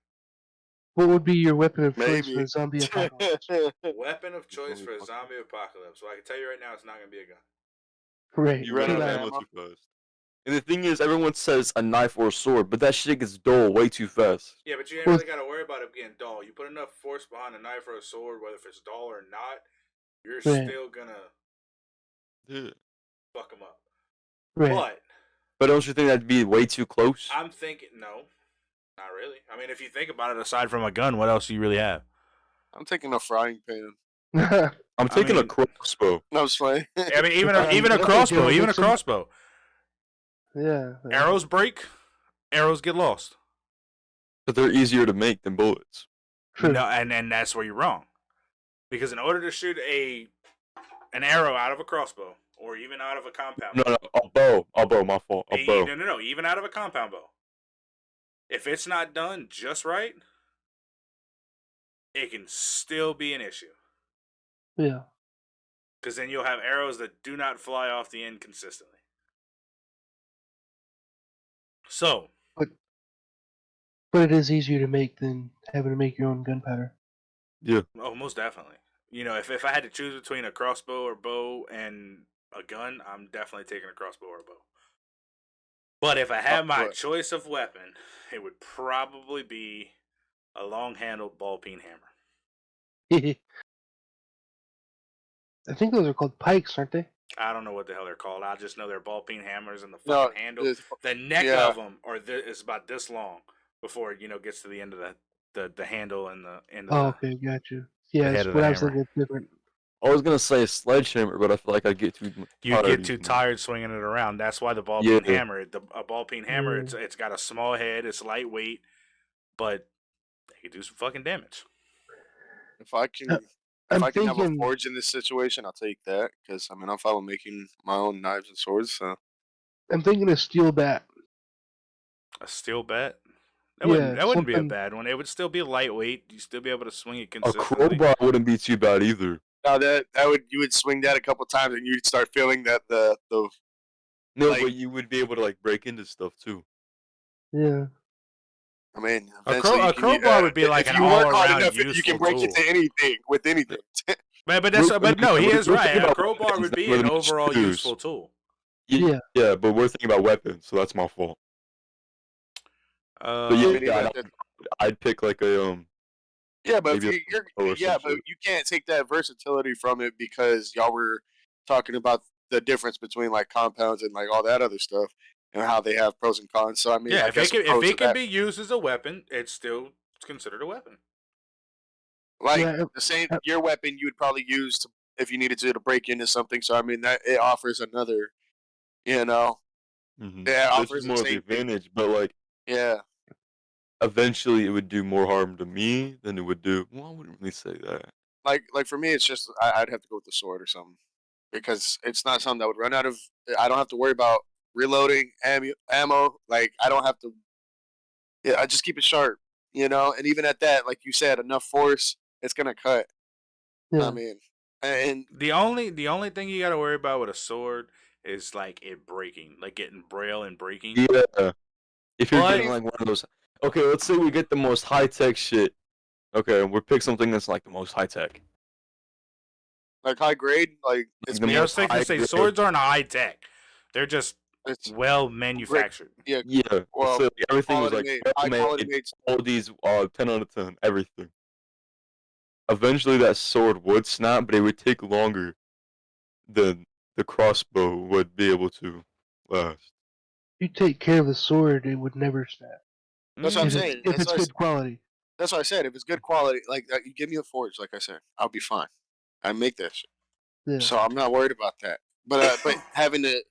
What would be your weapon of choice Maybe. for a zombie apocalypse? Weapon of choice for a zombie apocalypse. Well, I can tell you right now, it's not gonna be a gun. Right. You run out of Right. ammo too fast. And the thing is, everyone says a knife or a sword, but that shit gets dull way too fast. Yeah, but you ain't really gotta worry about it getting dull. You put enough force behind a knife or a sword, whether if it's dull or not, you're still gonna fuck them up. Right. But don't you think that'd be way too close? I'm thinking no, not really. I mean, if you think about it, aside from a gun, what else do you really have? I'm taking a frying pan. I'm taking a crossbow. No, I'm just playing. I mean, even a Okay, crossbow, Joe, even a Nixon. crossbow. Yeah. Arrows break, arrows get lost. But they're easier to make than bullets. True. No, and that's where you're wrong. Because in order to shoot an arrow out of a crossbow or even out of a compound No, a bow, my fault. A bow. No, even out of a compound bow. If it's not done just right, it can still be an issue. Yeah. Because then you'll have arrows that do not fly off the end consistently. So, But it is easier to make than having to make your own gunpowder. Yeah. oh, most definitely. You know, if I had to choose between a crossbow or bow and a gun, I'm definitely taking a crossbow or a bow. But if I had my choice of weapon, it would probably be a long-handled ball-peen hammer. I think those are called pikes, aren't they? I don't know what the hell they're called. I just know they're ball-peen hammers, and the fucking handle, it's- the neck yeah. of them is about this long before it gets to the end of the handle and the end of Oh, the okay, gotcha. Yeah, head it's of the what I was hammer. thinking. It's different. I was gonna say a sledgehammer, but I feel like I'd get too You'd tired get too using it. tired swinging it around. That's why the ball Yeah. peen hammer, a ball peen hammer, Yeah. it's got a small head, it's lightweight, but it can do some fucking damage. If I can, Uh, if I'm I can have a thinking. forge in this situation, I'll take that because I mean I'm fine with making my own knives and swords. So I'm thinking a steel bat. A steel bat. Yeah, That wouldn't be a something. bad one. It would still be lightweight. You still be able to swing it A consistently. crowbar wouldn't be too bad either. now that would you would swing that a couple times and you'd start feeling that the No, like but you would be able to like break into stuff too. Yeah. I mean eventually you A can crowbar would be like if an you work hard all-around enough you can useful break tool. into anything with anything. But no, he is We're right. thinking A about crowbar weapons, would be not an really overall shoes. useful tool. Yeah. Yeah, but we're thinking about weapons, so that's my fault. But I yeah, mean even at I'd pick like a yeah, but if maybe you're or some yeah, but shit. you can't take that versatility from it because y'all were talking about the difference between like compounds and like all that other stuff and how they have pros and cons. So I mean, Yeah, I guess a if pro to it can that. be used as a weapon, it's still considered a weapon. Like Yeah. the same your weapon you would probably use if you needed to break into something. So I mean that it offers another, you know, Mm-hmm. it This is offers the more of the same thing. advantage, but like Yeah, eventually it would do more harm to me than it would do. Well, I wouldn't really say that. like for me, it's just I'd have to go with the sword or something because it's not something that would run out of. I don't have to worry about reloading ammo. Like I don't have to. Yeah, I just keep it sharp, you know. And even at that, like you said, enough force, it's gonna cut. I Yeah. mean, and The only thing you got to worry about with a sword is like it breaking, like getting braille and breaking. Yeah, if you're But getting like one of those. Okay, let's say we get the most high tech shit. Okay, we pick something that's like the most high tech. like high grade, like it's The I made. was most fixing high to say grade. swords aren't high tech; they're just It's well great. manufactured. Yeah, Yeah, let's say well, like, everything was quality like made, well high quality made. made. All these 10 out of 10, everything. Eventually, that sword would snap, but it would take longer than the crossbow would be able to last. If you take care of the sword, it would never snap. That's what I'm If Mm. it's saying. if it's good quality. That's what I said. If it's good quality, like you give me a forge, like I said, I'll be fine. I make that shit, Yeah. so I'm not worried about that. But having to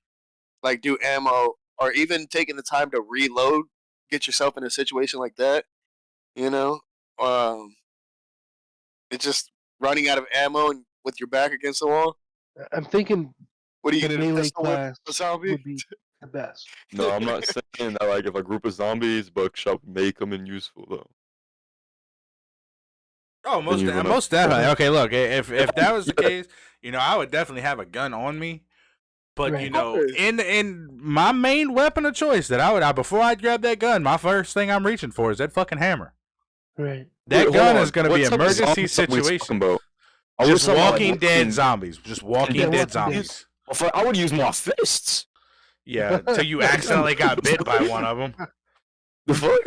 like do ammo or even taking the time to reload, get yourself in a situation like that, you know, um, it's just running out of ammo and with your back against the wall. I'm thinking What are you the gonna melee pistol whip class a zombie? would be the best. No, I'm not saying that like if a group of zombies, buckshot may come in useful though. Oh, Then you run up. most definitely. Okay, look, if that was the Yeah, case, I would definitely have a gun on me. But Right. in my main weapon of choice that before I grab that gun, my first thing I'm reaching for is that fucking hammer. Right. That wait, gun hold is on. going to What be type of emergency zombies are we talking situation. about? Are we Just talking about, like, Walking Dead walking- zombies. Just Walking Yeah, Dead Walking Dead. zombies. I would use my fists. Yeah, till you accidentally got bit by one of them. The fuck?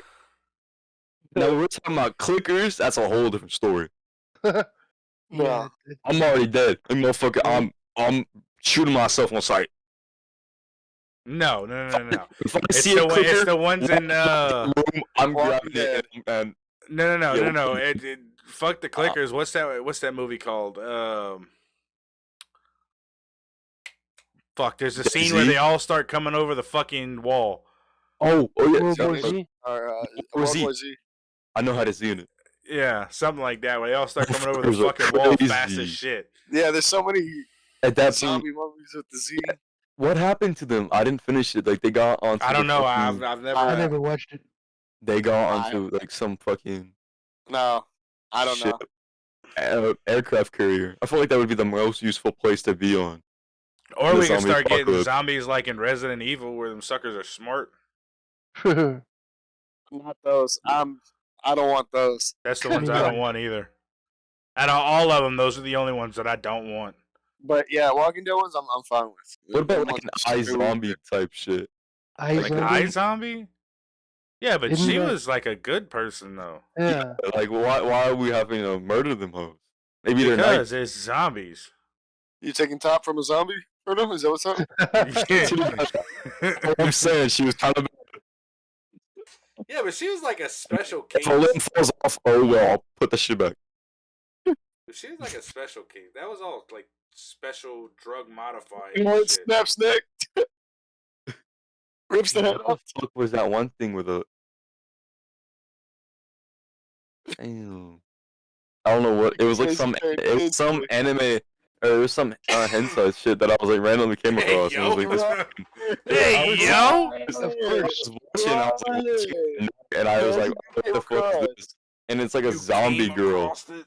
Now we're talking about clickers. That's a whole different story. Yeah. Yeah. I'm already dead. And motherfucker, I'm shooting myself on sight. No. If I It's see a clicker, it's the ones in room, I'm Walking grabbing it and no. Yeah, Fuck the clickers. What's that movie called? Fuck. There's a scene where Z? they all start coming over the fucking wall. oh yeah, World War yeah, Z. Or War World Z. War Z. I know how to see it. Yeah, something like that. Where they all start coming over the Motherfuckers are fucking wall fast crazy. as shit. Yeah, there's so many At that point, zombie movies with the Z. what happened to them? I didn't finish it. Like they got onto. I don't the know. fucking- I've I never. never watched it. They got I- onto like some fucking No, I don't ship, know. aircraft carrier. I feel like that would be the most useful place to be on. Or The we can zombie start getting apocalypse. zombies like in Resident Evil, where them suckers are smart. Not those. I don't want those. That's the ones I don't want either. Out of all of them, those are the only ones that I don't want. But yeah, Walking Dead ones I'm fine with. What about Them like ones an are eye stupid. zombie type shit? Like iZombie? Yeah, but Isn't she that- was like a good person though. Yeah. Like why are we having to murder them hoes? Maybe they're Because nice. it's zombies. You taking top from a zombie? Or no? Is that what's up? I'm saying she was kind of. Yeah, but she was like a special If case. a limb falls off, oh well, I'll put the shit back. She was like a special case. That was all like special drug modified It shit. snaps neck. Rips the head What off. the fuck was that one thing with a? Damn. I don't know what it was like. It was some anime or it was some hentai shit that I was like randomly came Hey, across. And I was yo. like, Hey, yo. I was watching, I was like, watching, and I was like, what the fuck is this? And it's like a You zombie came girl, across it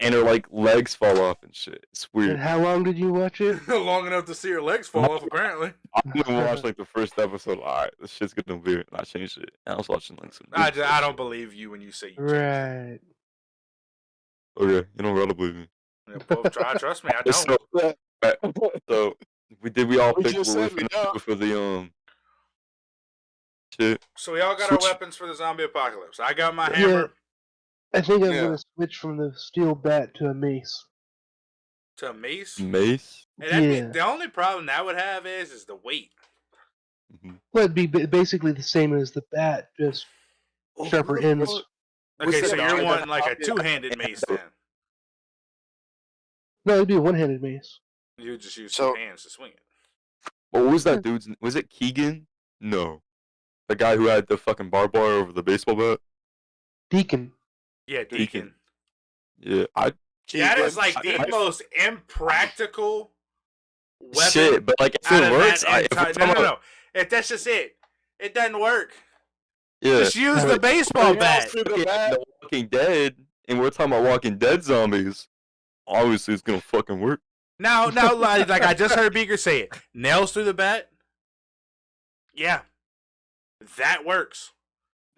and her like legs fall off and shit. It's And weird. how long did you watch it? long enough to see her legs fall off, apparently. I didn't watch like the first episode. All right, this shit's gonna be weird. And I changed it. And I was watching like some. I don't believe you when you say you changed it. Right. Okay, you don't gotta believe me. Yeah, well, trust me, I don't. So, so we all We pick just what we're said we finna know. do for the shit. So we all got Switch. our weapons for the zombie apocalypse. I got my hammer I think I'm Yeah. gonna switch from the steel bat to a mace. to a mace. Mace. And that'd Yeah. be, the only problem that would have is the weight. Well, it'd be basically the same as the bat, just sharper ends. Okay, Was so it you're on wanting like a the- two-handed mace then. No, it'd be a one-handed mace. You would just use So- two hands to swing it. What was that dude's? Was it Keegan? No, the guy who had the fucking barbed wire over the baseball bat. Deacon. Yeah, Deacon. Yeah, That is like I- the most impractical weapon shit, but like if out it of works, that if we're entire. talking about- No. If that's just it, it doesn't work. yeah, Just use the But- baseball Nails bat. through the fucking bat. The Walking Dead, and we're talking about Walking Dead zombies. Obviously, it's gonna fucking work. Now, like I just heard Beaker say it. Nails through the bat. Yeah, that works.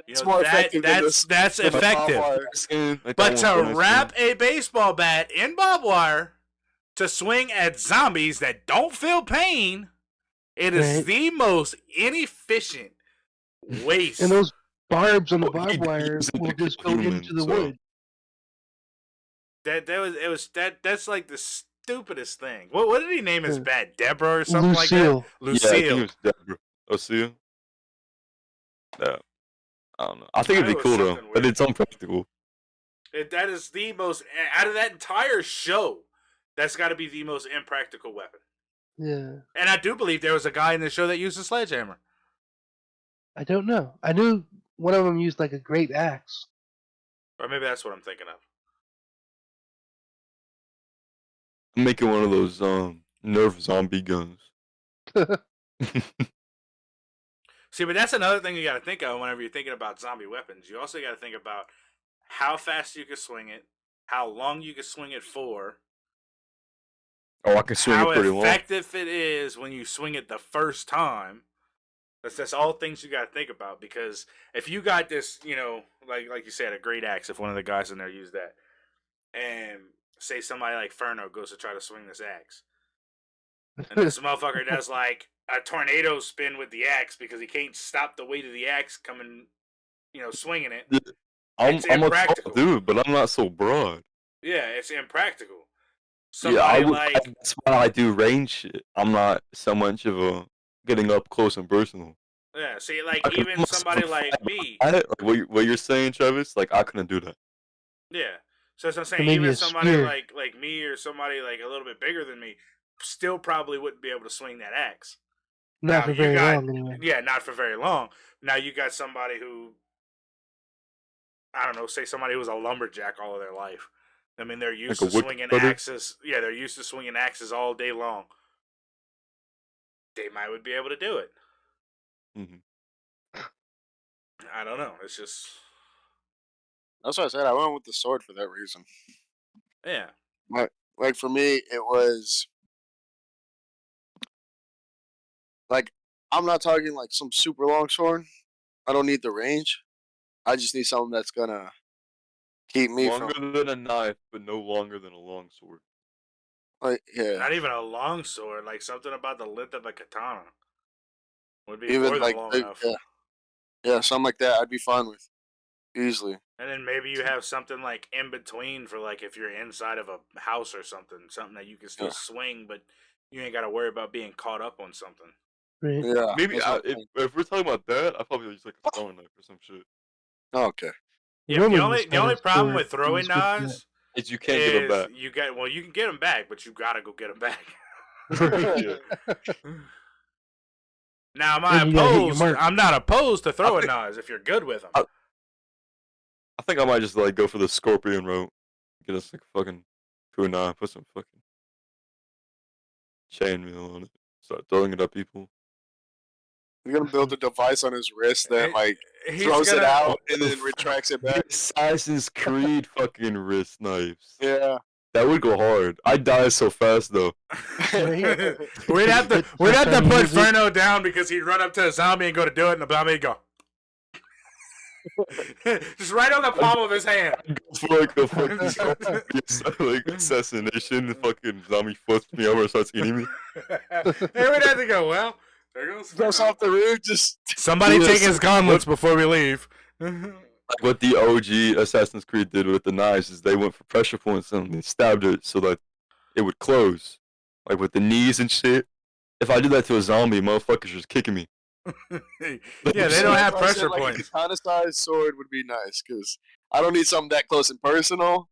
You It's know, more that, effective than that's this- the barbed effective. wire. Like But that to one bonus wrap thing. a baseball bat in barbed wire to swing at zombies that don't feel pain, it is Right. the most inefficient waste. And those barbs on the Well, he barbed wire use it will to just kill go humans, into the so- wood. That's like the stupidest thing. What did he name his Yeah. bat? Deborah or something like Lucille. that? Yeah, I think Lucille. it was Deborah. Lucille. Yeah. I don't know. I think it'd It be was cool though, something but weird. it's unpractical. That is the most out of that entire show. That's got to be the most impractical weapon. Yeah. And I do believe there was a guy in the show that used a sledgehammer. I don't know. I knew one of them used like a great axe. Or maybe that's what I'm thinking of. I'm making one of those Nerf zombie guns. See, but that's another thing you got to think of whenever you're thinking about zombie weapons. You also got to think about how fast you can swing it, how long you can swing it for, Oh, I can swing how it pretty long. effective it is when you swing it the first time. That's all things you got to think about, because if you got this, like you said, a great axe, if one of the guys in there used that, and say somebody like Ferno goes to try to swing this axe, and this motherfucker does like a tornado spin with the axe because he can't stop the weight of the axe coming, swinging it. I'm It's a tall impractical. dude, but I'm not so broad. Yeah, it's impractical. Yeah, Somebody that's why I do range shit. I'm not so much of a getting up close and personal. yeah, see, like I could even almost somebody fight like me, Like what you're saying, Travis, like I couldn't do that. yeah. So that's what I'm saying. maybe Even a somebody spear. like me or somebody like a little bit bigger than me, still probably wouldn't be able to swing that axe. Not Now, for you very got- long, anyway. Yeah, not for very long. Now you got somebody who, I don't know, say somebody who was a lumberjack all of their life. I mean, they're used Like a to wood swinging cutter? axes. Yeah, they're used to swinging axes all day long. They would be able to do it. Mhm. I don't know. It's just, That's why I said I went with the sword for that reason. yeah. Like for me, it was like I'm not talking like some super long sword. I don't need the range. I just need something that's gonna keep me Longer from than a knife, but no longer than a long sword. yeah. Not even a long sword, like something about the length of a katana would be Even more than like long the- enough. yeah, something like that. I'd be fine with easily. And then maybe you have something like in between for like if you're inside of a house or something that you can still Yeah. swing, but you ain't got to worry about being caught up on something. Right? Yeah. Maybe that's what I'm if we're talking about that, I probably use like a throwing knife or some shit. saying. Okay. Yeah, but Romans the had only a problem sword with that throwing was good for knives Is you can't get them is back. you can get them back, but you gotta go get them back. that. Right? Yeah. Now, And you gotta hit your mark. I'm not opposed to throwing think- knives if you're good with them. I think I might just like go for the scorpion route. Get us like a fucking kunai, put some fucking chainmail on it. Start throwing it at people. He's gonna build a device on his wrist that like He's throws it gonna- out and then retracts it The back. Assassin's Creed fucking wrist knives. Yeah. That would go hard. I'd die so fast though. Right? we'd have to That's the put time he uses it. Furno down because he'd run up to a zombie and go to do it, and the zombie would go just right on the palm of his hand. For like a fucking like assassination, the fucking zombie flips me over and starts eating me. And we'd have to go. Well, there goes Jumps Furno. off the roof, just Somebody Yes. take his gauntlets before we leave. Like what the OG Assassin's Creed did with the knives is they went for pressure points and they stabbed it so that it would close, like with the knees and shit. If I did that to a zombie, motherfuckers just kicking me. Yeah, they don't have If I said, pressure like, points. A katana-sized sword would be nice because I don't need something that close and personal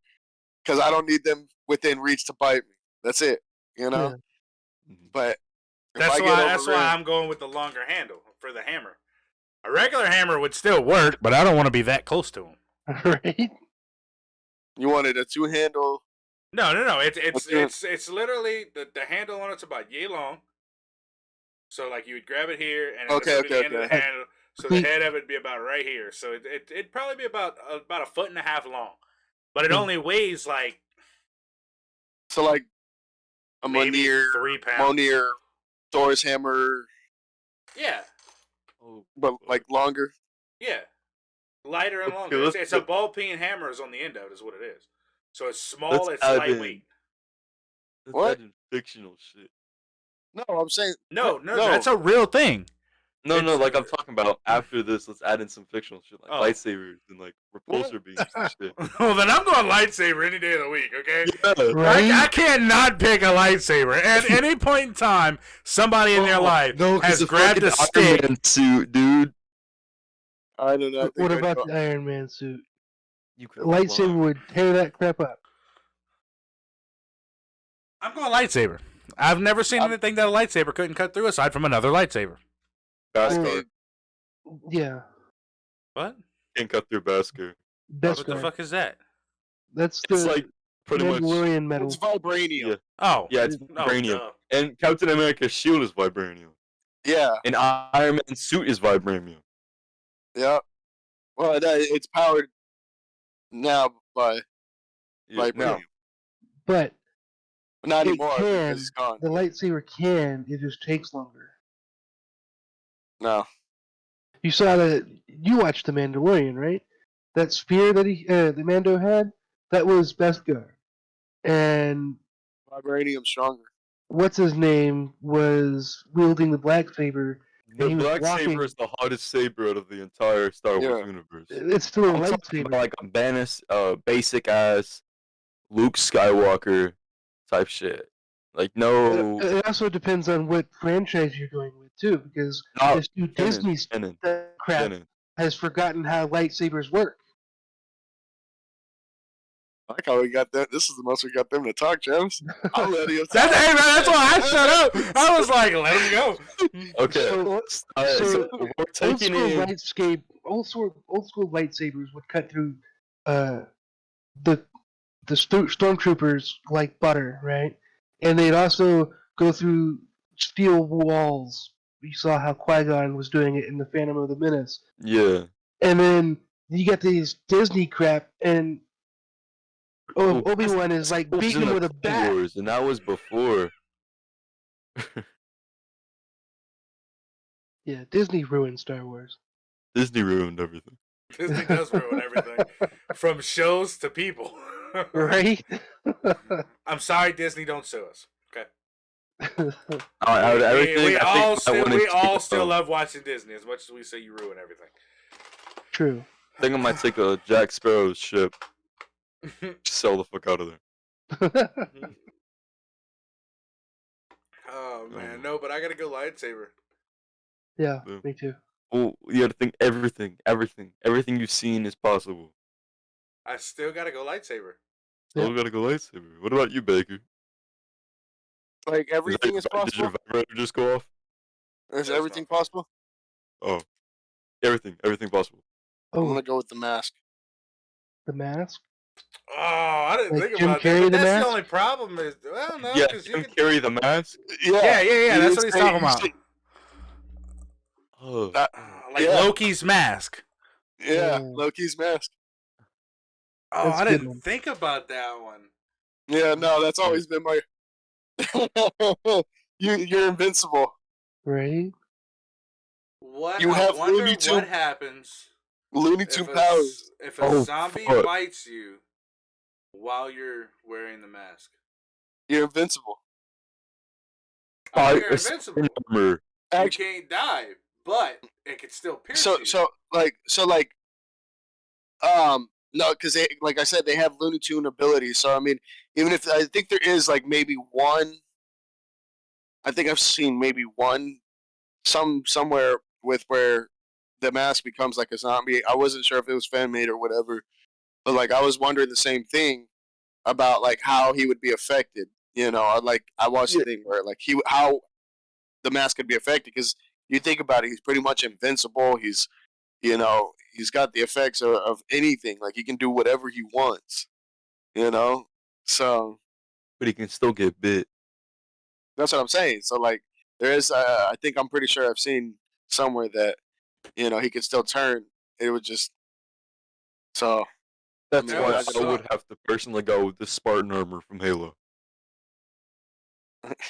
because I don't need them within reach to bite me. That's it, you know. Yeah. But if That's I get that's why overran- I'm going with the longer handle for the hammer. A regular hammer would still work, but I don't want to be that close to him. Right? you wanted a two-handle. No. Okay. It's literally the handle on it's about yay long. So like you would grab it here and Okay, the end of the okay. handle. So the head of it would be about right here. So it'd probably be about a foot and a half long, but it Hmm. only weighs like So like a maybe Monier, 3 pounds. Monier, Thor's hammer, Yeah, Oh, but like longer. yeah, lighter and Okay, longer. let's It's a go- ball peen hammer is on the end of it, is what it is. So it's small, Let's it's add lightweight. Let's What? add in fictional shit. No, I'm saying No, that's a real thing. No, It's- like I'm talking about after this. Let's add in some fictional shit like Oh. lightsabers and like repulsor beams and shit. Well, then I'm going lightsaber any day of the week. Okay. Yeah. Right? I can't not pick a lightsaber. At any point in time, somebody in their life No, 'cause has the grabbed a fucking Iron stick. Man suit, dude. I don't know. I think What I'd about go- the Iron Man suit? You A could lightsaber fly. would tear that crap up. I'm going lightsaber. I've never seen anything that a lightsaber couldn't cut through aside from another lightsaber. Beskar Yeah. What? can't cut through Beskar. Best What the fuck is that? That's the It's like pretty much. Mandalorian metal. It's vibranium. Yeah, Oh. yeah, it's Oh, vibranium. duh. And Captain America's shield is vibranium. Yeah, And Iron Man's suit is vibranium. yeah. Well, it's powered now by Yeah, vibranium, now, But but not it anymore can. because it's gone. The lightsaber can. It just takes longer. No, You saw that. You watched the Mandalorian, right? That spear that the Mando had, that was Beskar. And vibranium stronger. what's his name was wielding the black saber. the he was black walking- saber is the hottest saber out of the entire Star Wars Yeah. universe. It's still a I'm talking lightsaber. about like a basic ass Luke Skywalker type shit. Like no, It also depends on what franchise you're going with too, because not this new Disney canon. crap Canon. has forgotten how lightsabers work. I like how we got that. This is the most we got them to talk, James. I'll let you talk. Hey man, that's why I shut up. I was like, let him go. Okay, So- so we're Old taking school in. old school lightsabers would cut through the stormtroopers like butter, right? And they'd also go through steel walls. You saw how Qui-Gon was doing it in the Phantom of the Menace. Yeah. And then you get these Disney crap, and Well, Obi-Wan is like That was beating in him the with a Clone bat. Wars, and that was before. Yeah, Disney ruined Star Wars. Disney ruined everything. Disney does ruin everything, from shows to people. Right? I'm sorry, Disney. Don't sue us. Okay. Out of everything, we I all think still I we wouldn't all take, still love watching Disney as much as we say you ruin everything. True. I think I might take a Jack Sparrow's ship, sell the fuck out of there. Oh man, no, but I gotta go lightsaber. Yeah, Yeah. me too. Well, you gotta think everything you've seen is possible. I still gotta go lightsaber. Still Yep. gotta go lightsaber. What about you, Baker? Like everything is Does your possible. vibrator just go off? Is Does everything not. possible? Oh, everything possible. I'm Oh, gonna go with the mask. the mask. Oh, I didn't Like think Jim about that. Carrey, But the that's the mask. only problem. Is well, no, Yeah, because you Jim could. Carrey the mask. Yeah, Yeah. you That's did what he's say talking you about. said Oh, that. Like Yeah, Loki's mask. yeah, Yeah, Loki's mask. Oh, that's I a good didn't one. think about that one. Yeah, no, that's always been my. You're invincible. Right? What You I have wonder what happens Looney Tune powers. if a oh, zombie fuck. bites you while you're wearing the mask. You're invincible. I know By you're a spider invincible. armor. You Actually, can't die, but it can still pierce so you. so like no, because they like I said they have Looney Tune abilities. So I mean, even if I think there is like maybe one, I think I've seen maybe one somewhere with where the mask becomes like a zombie. I wasn't sure if it was fan made or whatever, but like I was wondering the same thing about like how he would be affected. You know, I watched the Yeah, thing where like he how the mask could be affected because you think about it, he's pretty much invincible. He's got the effects of anything. Like he can do whatever he wants. You know, so but he can still get bit. that's what I'm saying. So like there is, I think I'm pretty sure I've seen somewhere that he could still turn. It would just so. I That's mean, That why would imagine. I would suck. have to personally go with the Spartan armor from Halo.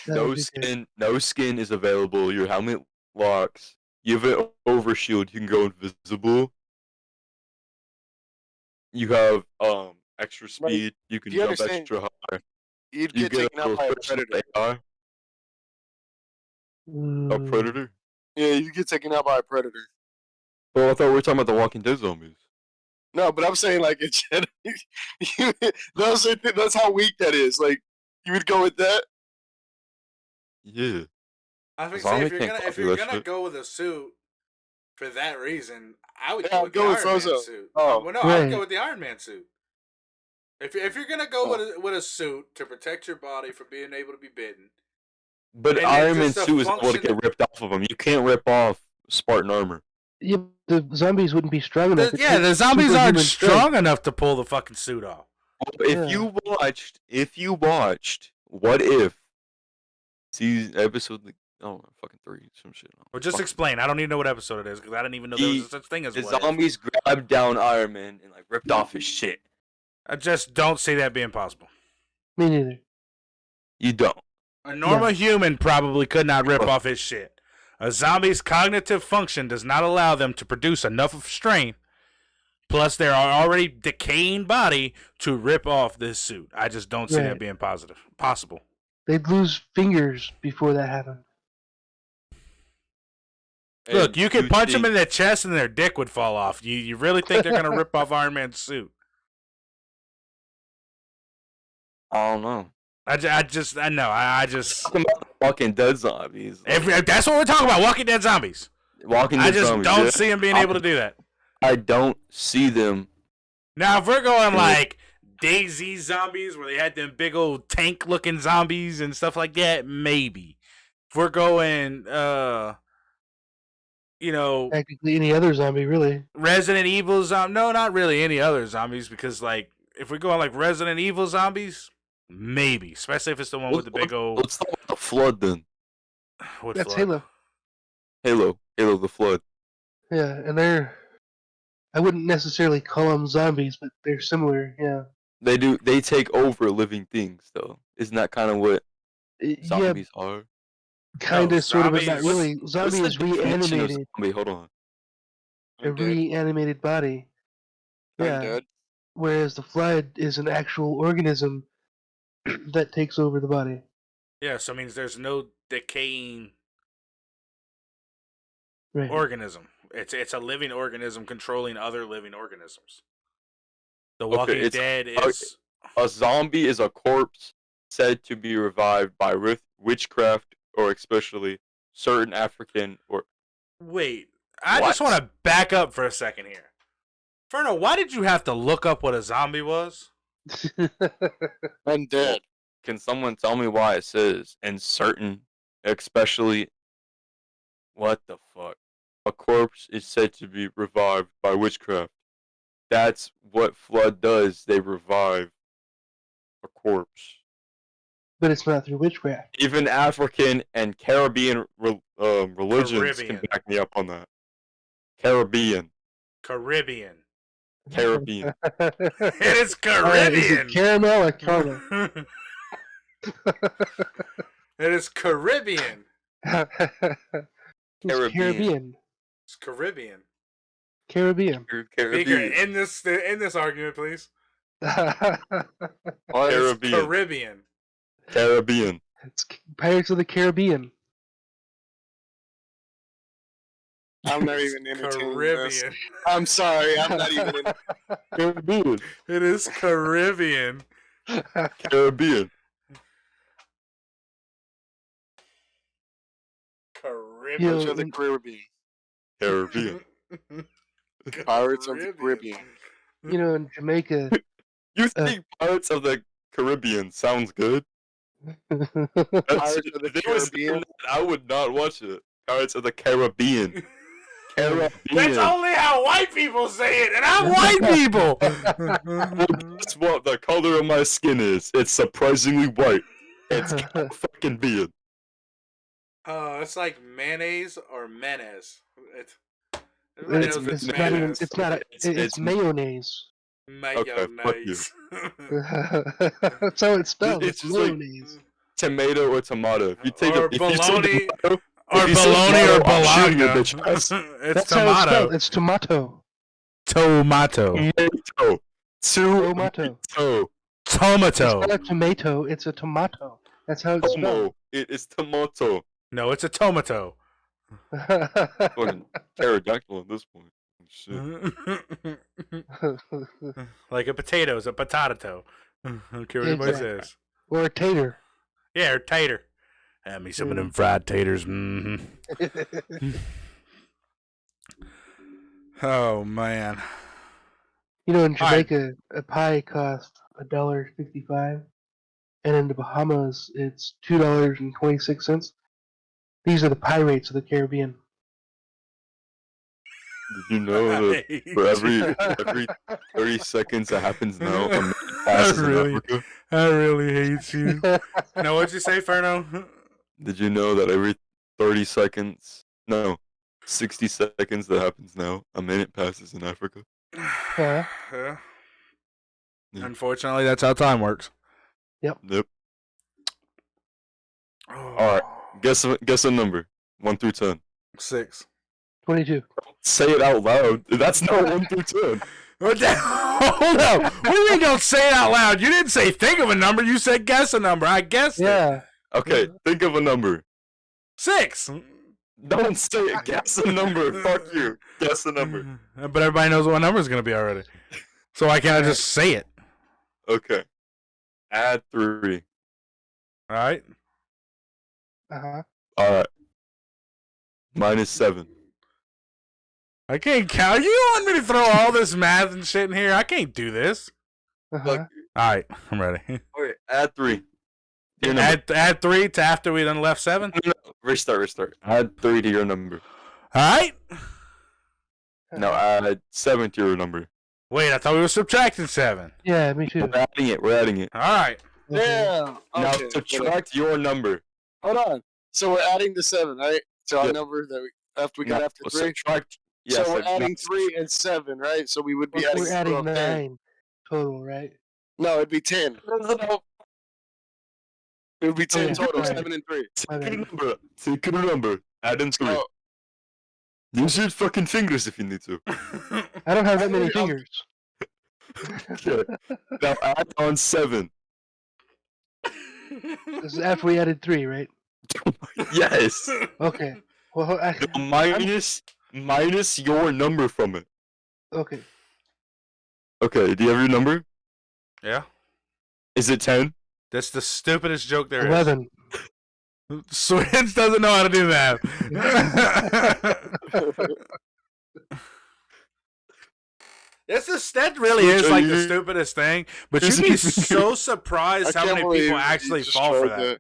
That would be good. No skin is available. Your helmet locks. You have an overshield. You can go invisible. You have extra Like, speed. You do can you jump understand? extra high. You'd You get get taken a out little by a personal predator. AI. A Ooh. predator. Yeah, you get taken out by a predator. Oh, I thought we were talking about the Walking Dead zombies. No, but I'm saying like it's that's how weak that is. Like you would go with that. Yeah, I a was gonna say zombie can't if copy you're that gonna shit. go with a suit for that reason, I would Yeah, go I'd with the go with Iron Man Frozo. suit. Oh, Well, no, I would go Right. with the Iron Man suit. If you're gonna go oh. with a suit to protect your body from being able to be bitten, But and then Iron Man just a suit is able to function, get ripped off of him. You can't rip off Spartan armor. Yeah, the zombies wouldn't be strong enough. It takes the zombies aren't superhuman strength. strong enough to pull the fucking suit off. If Yeah. you watched What If season episode fucking 3 some shit. Or just Fuck. explain. I don't even know what episode it is because I didn't even know there was a such thing as The what if. zombies grabbed down Iron Man and like ripped off his shit. I just don't see that being possible. Me neither. You don't. A normal No. human probably could not rip Look. off his shit. A zombie's cognitive function does not allow them to produce enough of strength, plus their already decaying body, to rip off this suit. I just don't see that Right. being possible. They'd lose fingers before that happened. Look, And you could you punch them think- in the chest and their dick would fall off. You really think they're gonna rip off Iron Man's suit? I don't know. I just Talking about the Walking Dead zombies. if that's what we're talking about, Walking Dead zombies. Walking I Dead just zombies. don't yeah. see them being able to do that. I don't see them. Now, if we're going Yeah. like DayZ zombies, where they had them big old tank-looking zombies and stuff like that, maybe. If we're going, Technically, any other zombie, really. Resident Evil zombie. No, not really any other zombies, because like if we're going like Resident Evil zombies, maybe, especially if it's the one with the big old Let's talk about the Flood then. what That's flood? Halo. Halo the Flood. Yeah, and I wouldn't necessarily call them zombies, but they're similar. Yeah. They take over living things though. Isn't that kind of what Yeah, zombies are? kind of, sort of, but not zombies- really. Zombie What's is the definition of reanimated. zombie? Hold on. A Undead. reanimated body. Yeah. Undead. Whereas the flood is an actual organism that takes over the body. Yeah, so it means there's no decaying Right. organism. It's a living organism controlling other living organisms. The Okay, Walking it's- Dead is A zombie is a corpse said to be revived by witchcraft or especially certain African or Wait, I just What? want to back up for a second here. Ferno, why did you have to look up what a zombie was? Undead. Can someone tell me why it says in certain, especially, what the fuck? A corpse is said to be revived by witchcraft. That's what flood does. They revive a corpse. But it's not through witchcraft. Even African and Caribbean religions Caribbean. can back me up on that. Caribbean. Caribbean. Caribbean. It is Is Caribbean. it caramel or caramel? It is Caribbean. It's Caribbean. Caribbean. It's Caribbean. Caribbean. Speaker, in this argument, please. What? It's Caribbean. Caribbean. Caribbean. It's Pirates of the Caribbean. I'm not It's even entertaining this. Caribbean. I'm sorry. I'm not even. Caribbean. It is Caribbean. Caribbean. Caribbean. Yo, Pirates of the Caribbean. Caribbean. Pirates of the Caribbean. You know, in Jamaica. You think Pirates of the Caribbean sounds good? Pirates of the If it was Caribbean? internet, I would not watch it. Pirates of the Caribbean. Caribbean. That's only how white people say it, and I'm white people. Well, guess what the color of my skin is? It's surprisingly white. It's fucking being. It's like mayonnaise or mayonnaise. It's mayonnaise. Okay, fuck you. That's how it's spelled. It's It's just like- mayonnaise. Tomato or tomato. If you take Or if you say bologna, tomato, or if you say bologna or tomato, I'm shooting your bologna. bitch ass. It's That's how it's spelled. tomato. It's tomato. Tomato. Tomato. Tomato. Tomato. It's Tomato. not a tomato. It's a tomato. That's how it's spelled. Tomo. It is tomato. No, it's a tomato. Fucking pterodactyl at this point. Shit. Like a potato is a potato. I don't care what anybody Exactly. says. Or a tater. Yeah, or tater. Have me some of them fried taters. Oh man. You know, in All right. Jamaica, a pie costs $1.65, and in the Bahamas, it's $2.26. These are the pie rates of the Caribbean. Did you know that for every 30 seconds that happens now, a minute passes Really? in Africa? I really hate you. Now, what'd you say, Ferno? Did you know that every 30 seconds, no, 60 seconds that happens now, a minute passes in Africa? Huh? Yeah. Yeah. Unfortunately, that's how time works. Yep. Oh, Alright. Guess a number. 1 through 10. 6. 22. Say it out loud. That's not 1 through 10. Hold up. What do you mean don't say it out loud? You didn't say think of a number. You said guess a number. I guessed it. Yeah. Okay, think of a number. 6. Don't say it. Guess a number. Fuck you. Guess a number. But everybody knows what number it's going to be already. So why can't I just say it? Okay. Add 3. All right. Uh-huh. Alright. Minus 7. I can't count. You want me to throw all this math and shit in here? I can't do this. Uh-huh. Look, All right. I'm ready. okay, add 3. Your number. Add 3 to after we done left 7. No, restart. Add 3 to your number. All right. Now add 7 to your number. Wait, I thought we were subtracting 7. Yeah, me too. We're adding it. All right. Yeah. Now Okay. subtract your number. Hold on. So we're adding the 7, right? To our Yep. number that we got Now after 3. subtract. So we're now adding 3 and 7, right? So we would be adding, We're adding 10. 9 total, right? No, it'd be 10. It would be 10 yeah, total. right. 7 and 3. My Take a bad. number. Take a number. Add in 3. So, Use your fucking fingers if you need to. I don't have that many I'm- fingers. Okay. Now add on 7. This is after we added 3, right? Yes. Okay. Well, Minus your number from it. okay. Okay, do you have your number? Yeah. Is it 10? That's the stupidest joke there is. 11. Switch doesn't know how to do that. That really Switch, is are like the you- stupidest thing. But Is you'd be he- so I surprised how can't many believe people you actually just fall for tried that.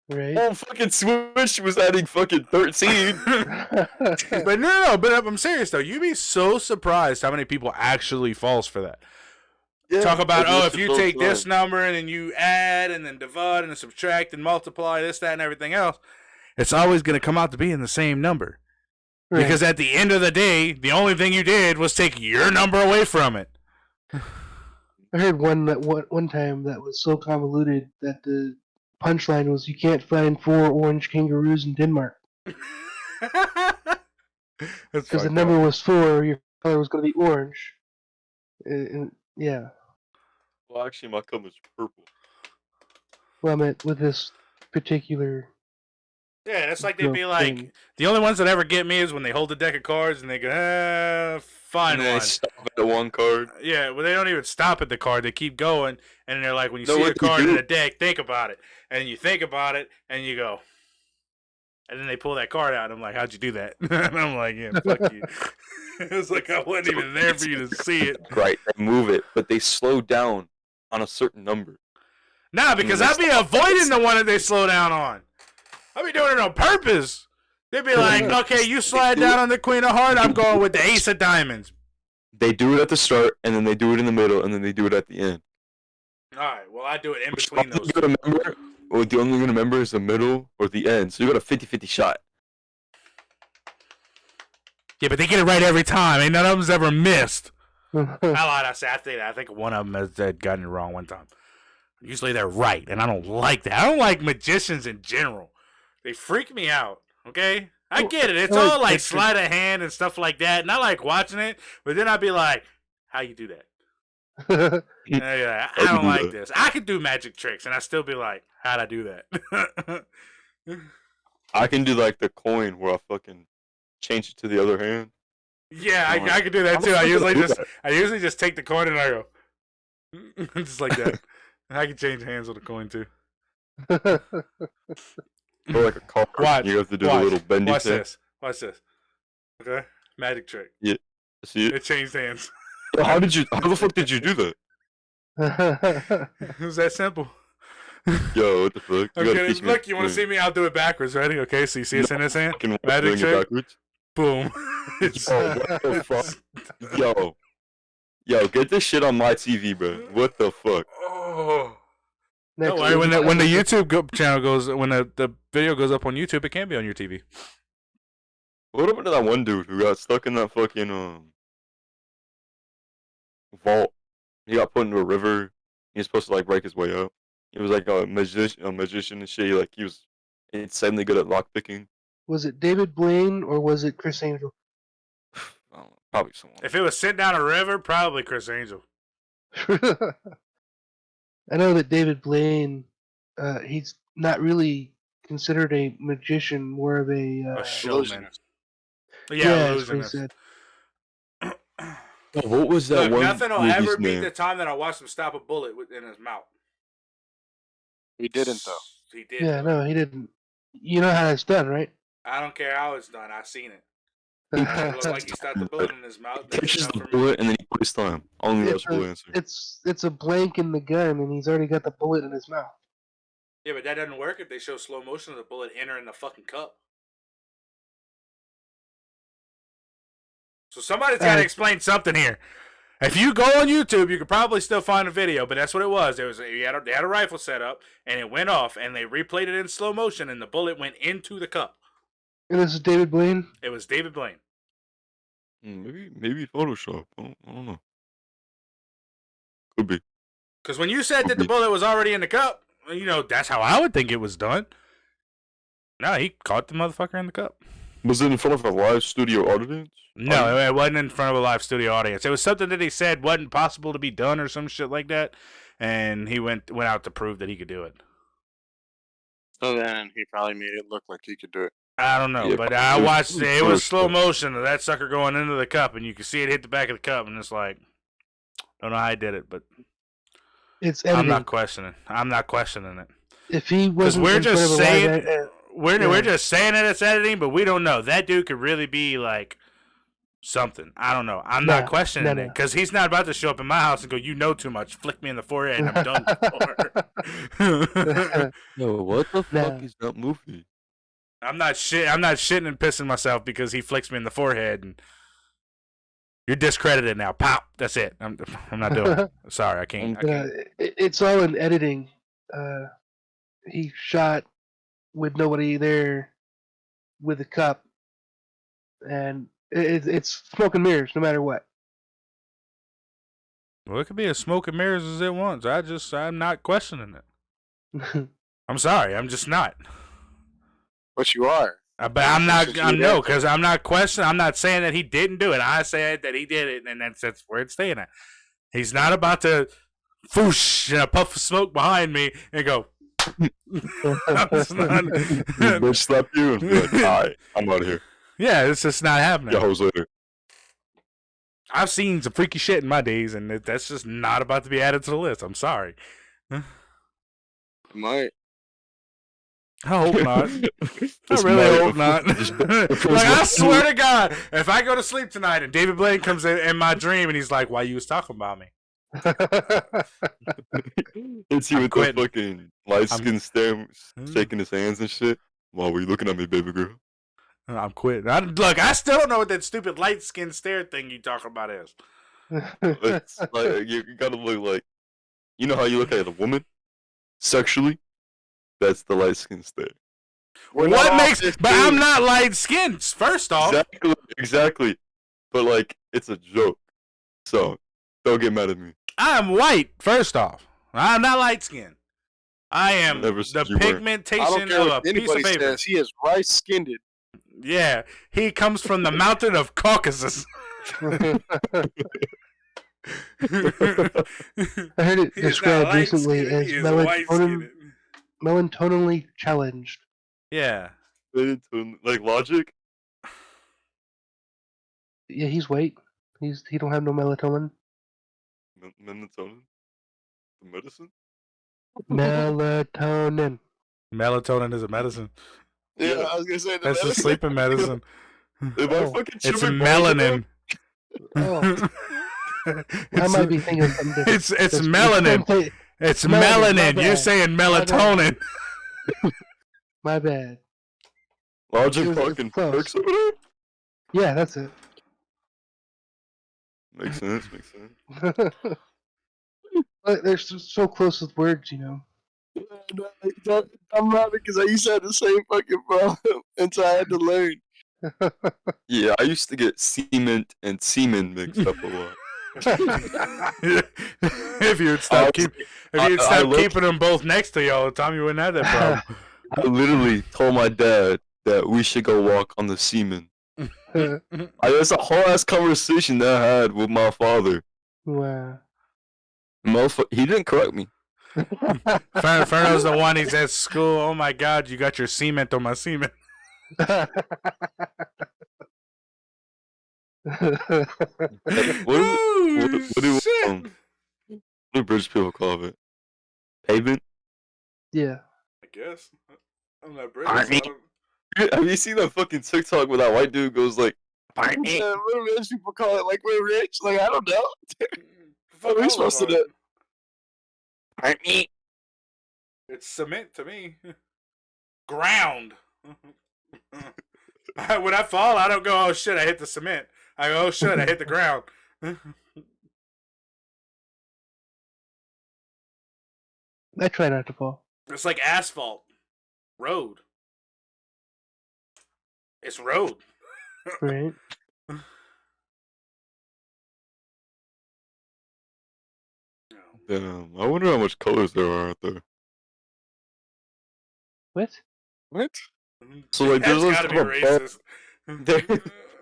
Right? Oh, fucking Switch was adding fucking 13. But no, but I'm serious though. You'd be so surprised how many people actually falls for that. Yeah, Talk about, I do if this you all the take this time. number and then you add and then divide and subtract and multiply this, that, and everything else, it's always going to come out to be in the same number. Right. Because at the end of the day, the only thing you did was take your number away from it. I heard one time that was so convoluted that the punchline was you can't find 4 orange kangaroos in Denmark because the number was 4. Your color was going to be orange. Yeah, Well, actually, my color is purple. well, I meant with this particular. Yeah, it's like they'd joke be like, thing. the only ones that ever get me is when they hold the deck of cards and they go, find And then I one. stop at the one card. Yeah, well, they don't even stop at the card. They keep going, and they're like, when you No, see a what they card in do- a deck, think about it. And you think about it, and you go. And then they pull that card out, and I'm like, how'd you do that? And I'm like, yeah, fuck you. It's like I wasn't even there for you to see it. Right, they move it, but they slow down on a certain number. Nah, because I'd be avoiding the one that they slow down on. I'd be doing it on purpose. They'd be like, okay, you slide down on the Queen of Hearts, I'm going with the Ace of Diamonds. They do it at the start, and then they do it in the middle, and then they do it at the end. Alright, well, I do it in Which between one those. you gotta remember, or the only you're gonna remember is the middle or the end. So you got a 50-50 shot. Yeah, but they get it right every time. Ain't none of them's ever missed. I Right. lied. I think one of them has gotten it wrong one time. Usually they're right, and I don't like that. I don't like magicians in general. They freak me out. Okay, I get it. It's I like all like pictures. sleight of hand and stuff like that, and I like watching it. But then I'd be like, "How you do that?" And I'd be like, I don't do like that. this. I could do magic tricks, and I still be like, "How'd I do that?" I can do like the coin where I fucking change it to the other hand. Yeah, I'm like, I could do that how the too. fuck did I do I usually just take the coin and I go just like that. I can change hands with a coin too. Or like a card. Watch, You have to do watch, the little bendy Watch thing. this. Watch this. Okay, magic trick. See it? It changed hands. How the fuck did you do that? It was that simple. Yo, what the fuck? You gotta Okay, teach me look, you want to thing. see me? I'll do it backwards. Ready? Okay, so you see it's in his hand. Fucking Magic doing it trick. backwards? Boom. It's Yo, what the fuck? Yo, get this shit on my TV, bro. What the fuck? Oh. Next No, when the week. YouTube channel goes, when the video goes up on YouTube, it can be on your TV. What happened to that one dude who got stuck in that fucking vault? He got put into a river. He was supposed to like break his way out. He was like a magician and shit. He was insanely good at lockpicking. Was it David Blaine or was it Chris Angel? I don't know, probably someone. If it was sent down a river, probably Chris Angel. I know that David Blaine, he's not really considered a magician, more of a. A showman. illusionist. Yeah, that's what he illusionist. said. Oh, what was that Look, one? nothing will movie's ever beat name? the time that I watched him stop a bullet in his mouth. He didn't though. He did. Yeah, no, he didn't. You know how that's done, right? I don't care how it's done. I've seen it. It looked like he stopped the bullet in his mouth. He catches the bullet and then he puts time. Only It's logical a- answer. it's a blank in the gun, and he's already got the bullet in his mouth. Yeah, but that doesn't work if they show slow motion of the bullet entering the fucking cup. So somebody's got to explain something here. If you go on YouTube, you could probably still find a video, but that's what it was. They had a rifle set up, and it went off, and they replayed it in slow motion, and the bullet went into the cup. And this is David Blaine. It was David Blaine. Maybe Photoshop. I don't know. Could be. Because when you said that the bullet was already in the cup, that's how I would think it was done. No, he caught the motherfucker in the cup. Was it in front of a live studio audience? No, it wasn't in front of a live studio audience. It was something that he said wasn't possible to be done or some shit like that, and he went out to prove that he could do it. So then he probably made it look like he could do it. I don't know, Yeah, but but I it was- watched it. It it was was slow close. motion of that sucker going into the cup, and you could see it hit the back of the cup, and it's like, don't know how he did it, but It's I'm editing. not questioning. I'm not questioning it. If he Because wasn't we're in front just of a live saying, we're just saying that it's editing, but we don't know. That dude could really be like something. I don't know. I'm not questioning it because he's not about to show up in my house and go, "You know too much. Flick me in the forehead and I'm done for." Yo, what the fuck is that movie? I'm not shitting and pissing myself because he flicks me in the forehead and you're discredited now. Pop. That's it. I'm not doing it. Sorry, I can't. It's all in editing. He shot with nobody there with a cup, and it's smoke and mirrors no matter what. Well, it could be as smoke and mirrors as it wants. I'm not questioning it. I'm sorry. I'm just not. But you are. But I'm not. Because I'm not questioning. I'm not saying that he didn't do it. I said that he did it, and that's where it's staying at. He's not about to whoosh and a puff of smoke behind me and go. Bitch slap you. Like, all right, I'm out of here. Yeah, it's just not happening. Yeah, hoes later. I've seen some freaky shit in my days, and that's just not about to be added to the list. I'm sorry. Might. I hope not. I really hope not. Like, I swear to God, if I go to sleep tonight and David Blaine comes in my dream and he's like, "Why you was talking about me?" It's you with the fucking light skin stare, shaking his hands and shit. Why were you looking at me, baby girl? I'm quitting. Look, I still don't know what that stupid light skin stare thing you talking about is. It's like you gotta look like, you know how you look at a woman sexually. That's the light skin stare. What makes? But I'm not light skinned. First off, exactly. But like, it's a joke, so don't get mad at me. I'm white. First off, I'm not light skinned. I am the pigmentation of a piece of paper. Says he is rice skinned. Yeah, he comes from the mountain of Caucasus. I heard it described recently as melatonally challenged. Yeah. Like Logic? Yeah, he's white. He don't have no melatonin. Melatonin? The medicine? Melatonin. Melatonin is a medicine. Yeah, I was gonna say that's a sleeping medicine. It's melanin. Oh. I might be thinking of something different. It's melanin. It's melanin. You're saying melatonin. My bad. Logic fucking perks over there? Yeah, that's it. Makes sense. They're so close with words, you know. I'm laughing because you said the same fucking problem, and so I had to learn. Yeah, I used to get cement and semen mixed up a lot. If you would stop keeping them both next to you all the time, you wouldn't have that problem. I literally told my dad that we should go walk on the semen. There's a whole ass conversation that I had with my father. Wow. He didn't correct me. Ferno's the one. He's at school. Oh my God, you got your cement on my semen. Hey, what do British people call it? Pavement? Yeah. I guess. I'm not British. Have you seen that fucking TikTok where that white dude goes like, what do rich people call it? Like, we're rich? Like, I don't know. What are we supposed to do? It's cement to me. Ground. When I fall, I don't go, "Oh shit, I hit the cement." I go, "Oh shit, I hit the ground." I try not to fall. It's like asphalt. Road. It's road. Right. Damn, I wonder how much colors there are out there. What? So like, there's this type of bug.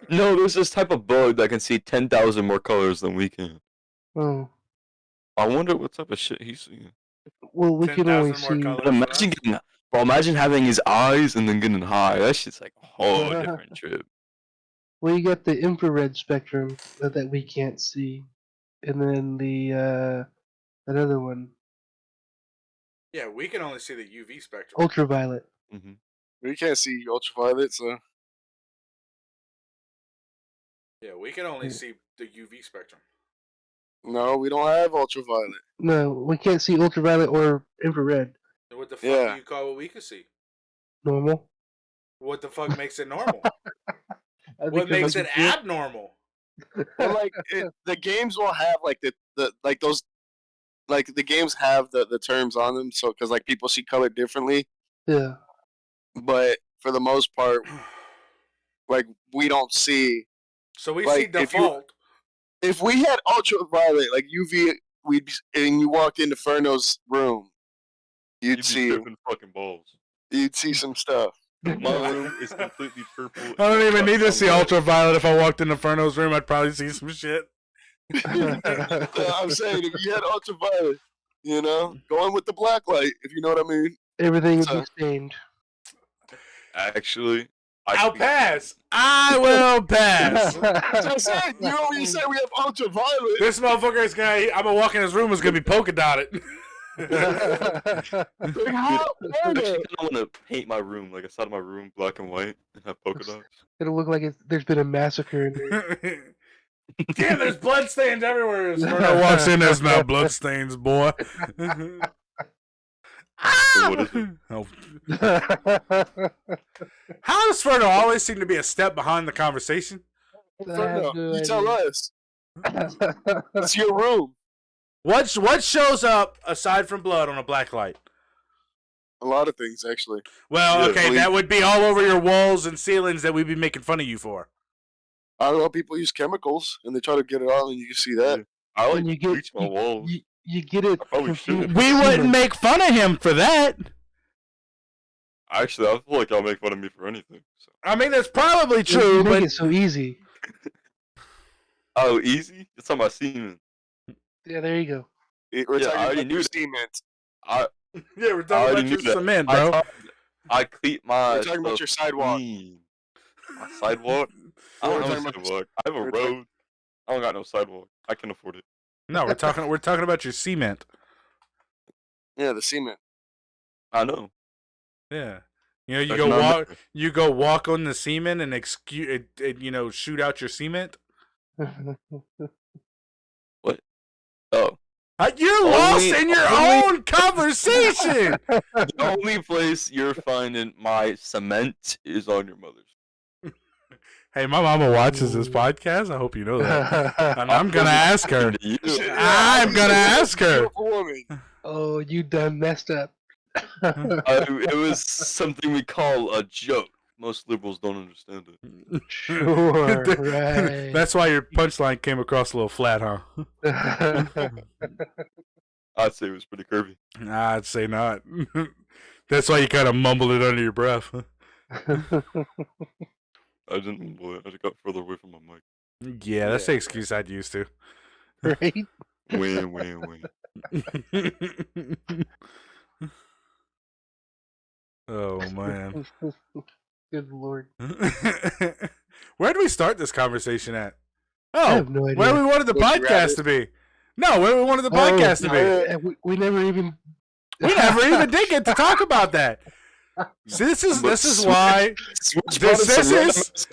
No, there's this type of bug that can see 10,000 more colors than we can. Oh. I wonder what type of shit he's seeing. Well, we can only see. Imagine having his eyes and then getting high. That shit's like a whole different trip. Well, you got the infrared spectrum that we can't see, and then the another one. Yeah, we can only see the UV spectrum. Ultraviolet. Mm-hmm. We can't see ultraviolet, so Yeah, we can only see the UV spectrum. no, we don't have ultraviolet. No, we can't see ultraviolet or infrared. So what the fuck Yeah. do you call what we can see? Normal. What the fuck makes it normal? That's What because makes of it the- abnormal? But like the games will have like the like those like the games have the terms on them, so because like people see color differently, Yeah. but for the most part, like we don't see So we like see default. if we had ultraviolet like UV, and you walked into Ferno's room, You'd you'd be see tripping fucking balls. some stuff. My room is completely purple. I don't even need to see ultraviolet. ultraviolet. If I walked into Inferno's room, I'd probably see some shit. I'm saying if you had ultraviolet, going with the black light, if you know what I mean. Everything would So- be stained. Actually, I'll pass. I will pass. I said, you already said we have ultraviolet. This motherfucker is gonna. I'm gonna walk in his room. It's gonna be polka dotted. Like, how? I actually kind of want to paint my room, like a side of my room, black and white, and have polka dots. It'll look like there's been a massacre in there. Damn, there's bloodstains everywhere. Inferno walks in. There's not bloodstains, boy. So what is it? Oh. How does Inferno always seem to be a step behind the conversation? Inferno, no you tell idea. us. It's your room. What shows up aside from blood on a black light? A lot of things, actually. Well, Yeah, okay, bleed. that would be all over your walls and ceilings that we'd be making fun of you for. I don't know. People use chemicals, and they try to get it out, and you can see that. I like And you to get bleach my walls. you get it. I probably from shouldn't. We semen. wouldn't make fun of him for that. Actually, I feel like y'all make fun of me for anything. So. I mean, that's probably You true, make but it so easy. Oh, easy? It's on my semen. Yeah, there you go. We're Yeah, I talking already about knew your that. cement. I yeah, we're I talking already about knew your that. cement, bro. I clean my. We're talking about your stuff sidewalk. clean. My sidewalk? I We're don't have a talking about- sidewalk. I have a we're talking- road. I don't got no sidewalk. I can afford it. No, we're talking about your cement. Yeah, the cement. I know. Yeah. You know, There's none you go walk on the semen and shoot out your cement. Oh. You're Only- lost in your only- own conversation. The only place you're finding my cement is on your mother's. Hey, my mama watches this podcast. I hope you know that. And I'm gonna ask her. You. I'm gonna ask her. Beautiful woman. Oh, you done messed up. It was something we call a joke. Most liberals don't understand it. Sure, right. That's why your punchline came across a little flat, huh? I'd say it was pretty curvy. Nah, I'd say not. That's why you kind of mumbled it under your breath. I didn't mumble it. I just got further away from my mic. Yeah, that's Yeah. the excuse I'd use to. Right? Win. Oh man. Good lord. Where do we start this conversation at? I Oh, have no idea. where we wanted the Would you rather? podcast to be. No, where we wanted the podcast to be. We never even. We never even did get to talk about that. See, this is why. This is.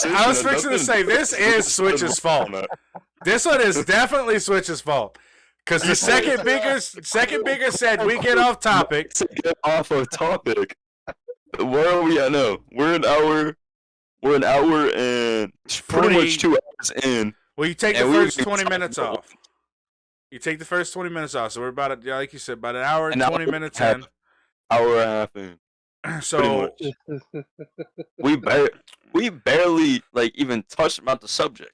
I was fixing to say this is Switch's fault. This one is definitely Switch's fault. Because the second bigger said we get off topic. To get off of topic. Where are we at now? We're an hour and pretty 40 much 2 hours in. Well, you take the And we first were 20 talking minutes about- off. You take the first 20 minutes off. So we're about, like you said, about an hour and An hour 20 and a minutes half. in. Hour and a half in. So much. We barely like even touched about the subject.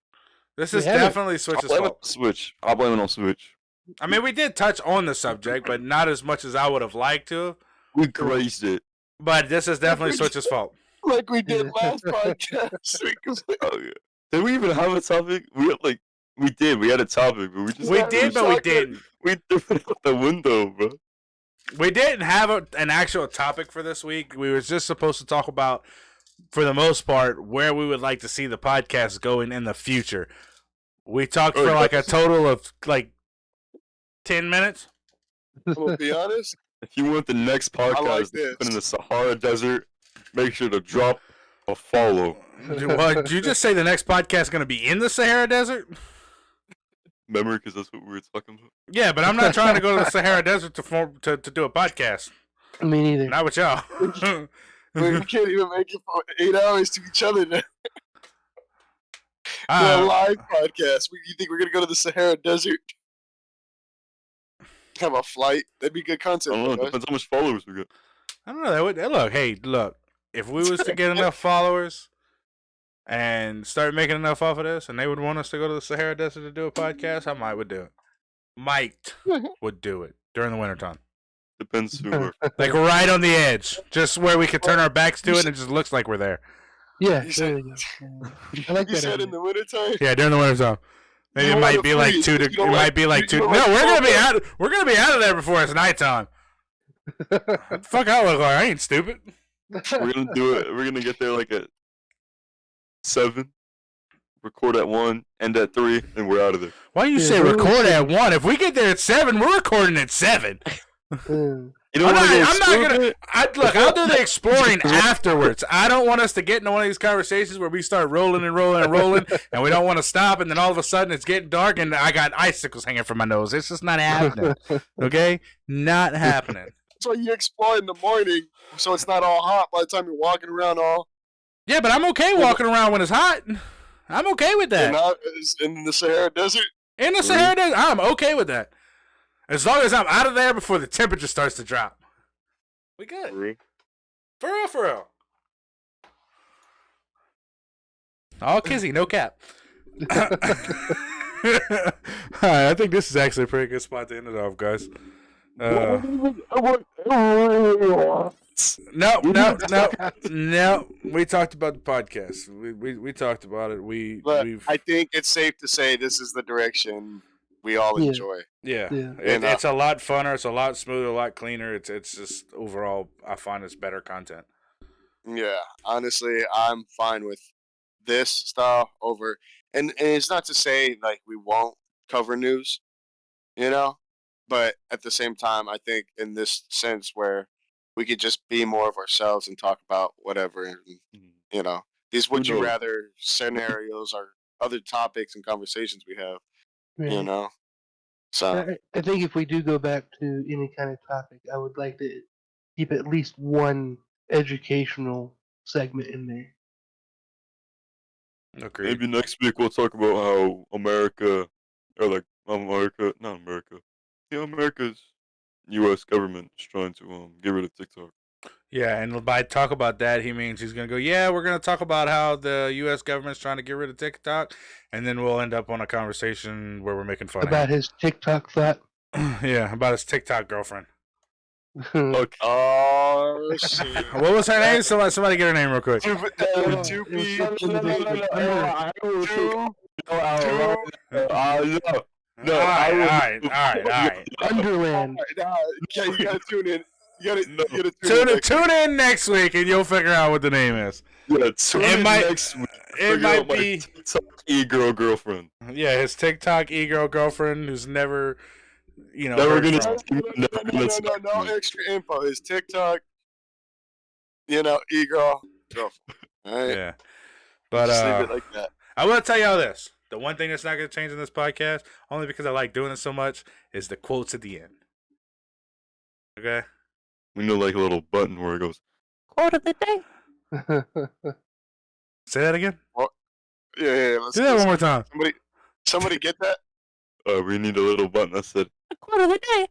this We is haven't. definitely I'll Switch's blame it on fault. Switch. I'll blame it on Switch. I mean, we did touch on the subject, but not as much as I would have liked to. We grazed it. But this is definitely Switch's fault. Like we did last podcast. Oh yeah. Did we even have a topic? We did. We had a topic, but we just We did, but we didn't. We threw it out the window, bro. We didn't have an actual topic for this week. We were just supposed to talk about, for the most part, where we would like to see the podcast going in the future. We talked for like a total of like 10 minutes. I'm gonna be honest. If you want the next like podcast this. in the Sahara Desert make sure to drop a follow. Well, did you just say the next podcast is going to be in the Sahara Desert? Remember, because that's what we were talking about. Yeah, but I'm not trying to go to the Sahara Desert to do a podcast. Me neither. Not with y'all. We can't even make it for 8 hours to each other now. For a Uh, live podcast. You think we're gonna go to the Sahara Desert? Have a flight? That'd be good I content. don't know. for us. Depends how much followers we get. I don't know. That would look. Hey, look. If we was to get enough followers and start making enough off of this, and they would want us to go to the Sahara Desert to do a podcast, I might would do it. Might would do it during the wintertime. Depends who we're. Like right on the edge, just where we could turn our backs to it and it just looks like we're there. Yeah, You there said- you go. I like You that. said idea. in the wintertime? Yeah, during the wintertime. Maybe You it don't might wanna be like freeze. 2 You degrees. don't It like- might be like you 2. don't No, like we're gonna be cold. out. We're gonna be out of there before it's nighttime. What the fuck I look like? I ain't stupid. We're gonna do it. We're gonna get there like at 7. Record at 1, end at 3, and we're out of there. Why do you Yeah, say we're record gonna at 1? If we get there at 7, we're recording at 7. You don't want to go I'm not gonna. stupid? I'll do the exploring afterwards. I don't want us to get into one of these conversations where we start rolling and rolling and rolling, and we don't want to stop, and then all of a sudden it's getting dark, and I got icicles hanging from my nose. It's just not happening. Okay, not happening. That's why you explore in the morning, so it's not all hot by the time you're walking around all. Yeah, but I'm okay walking around when it's hot. I'm okay with that. In the Sahara Desert. In the Sahara Desert, I'm okay with that. As long as I'm out of there before the temperature starts to drop. We good. For real, for real. All kizzy, no cap. Alright, I think this is actually a pretty good spot to end it off, guys. No. We talked about the podcast. We talked about it. But We've I think it's safe to say this is the direction we all Yeah. enjoy. yeah. Yeah. It's a lot funner. It's a lot smoother, a lot cleaner. It's just overall, I find it's better content. Yeah, honestly, I'm fine with this style over, and it's not to say like we won't cover news, you know, but at the same time, I think in this sense where we could just be more of ourselves and talk about whatever, and, you know, these would you knows? rather scenarios or other topics and conversations we have, Right. you know. So I think if we do go back to any kind of topic, I would like to keep at least one educational segment in there. Agreed. Maybe next week we'll talk about how America, or like not America, America's U.S. government is trying to get rid of TikTok. Yeah, and by talk about that, he means he's going to go, yeah, we're going to talk about how the U.S. government's trying to get rid of TikTok, and then we'll end up on a conversation where we're making fun About his TikTok thought. of him. Yeah, about his TikTok girlfriend. Okay. oh shit. What was her name? Somebody get her name real quick. Two It was something No, All right. Underland. Yeah, you gotta tune in. You gotta Tune in next week, and you'll figure out what the name is. Yeah, tune It in might- next week. It Figure out might my be, TikTok e-girl girlfriend. yeah, his TikTok e-girl girlfriend who's never, Never heard gonna from. see me, never gonna see No me. extra info. His TikTok, e-girl, girlfriend. All right, Yeah. But just leave it like that. I will tell y'all this. The one thing that's not going to change in this podcast, only because I like doing it so much, is the quotes at the end. Okay? We know like a little button where it goes. Quote of the day. Say that again. Yeah. Let's Do that one more time. Somebody get that? We need a little button that said. Quote of the day.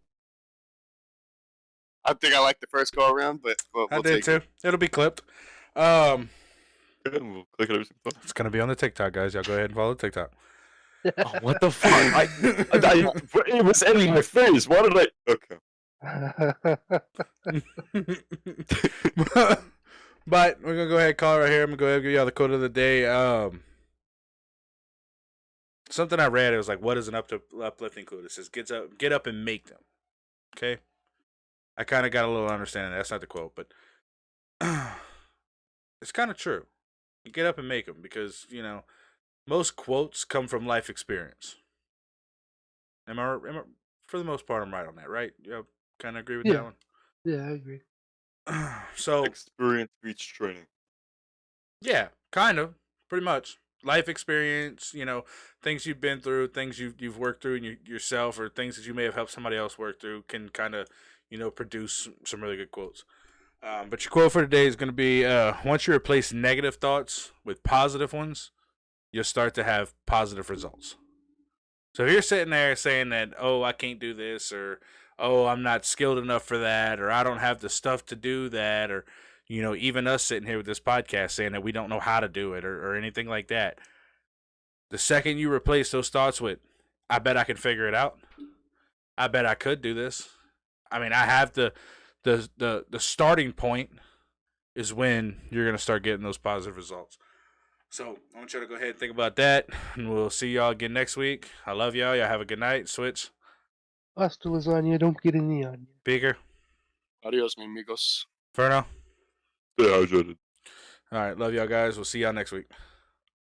I think I like the first go around, but we'll I did take it. too. It'll be clipped. Okay, and we'll click it every single time. It's going to be on the TikTok, guys. Y'all go ahead and follow TikTok. Oh, what the fuck? It was in my face. Why did I? Okay. But we're gonna go ahead and call it right here. I'm gonna go ahead and give y'all the quote of the day. Something I read, it was like, what is an uplifting quote? It says, get up and make them. Okay? I kind of got a little understanding. That's not the quote, but it's kind of true. You get up and make them because, most quotes come from life experience. Am I for the most part, I'm right on that, right? You kind of agree with Yeah. that one? Yeah, I agree. So Experience beats training. yeah, kind of, pretty much. Life experience, things you've been through, things you've worked through yourself, or things that you may have helped somebody else work through, can kind of, produce some really good quotes. But your quote for today is going to be: once you replace negative thoughts with positive ones, you'll start to have positive results. So if you're sitting there saying that, oh, I can't do this, or oh, I'm not skilled enough for that, or I don't have the stuff to do that, or even us sitting here with this podcast saying that we don't know how to do it, or anything like that. The second you replace those thoughts with, I bet I can figure it out. I bet I could do this. I mean, I have the starting point is when you're gonna start getting those positive results. So I want you to go ahead and think about that, and we'll see y'all again next week. I love y'all. Y'all have a good night. Switch. Hasta lasagna, don't get any onion. Beaker. Adios, mi amigos. Ferno. Stay hydrated. All right. Love y'all guys. We'll see y'all next week.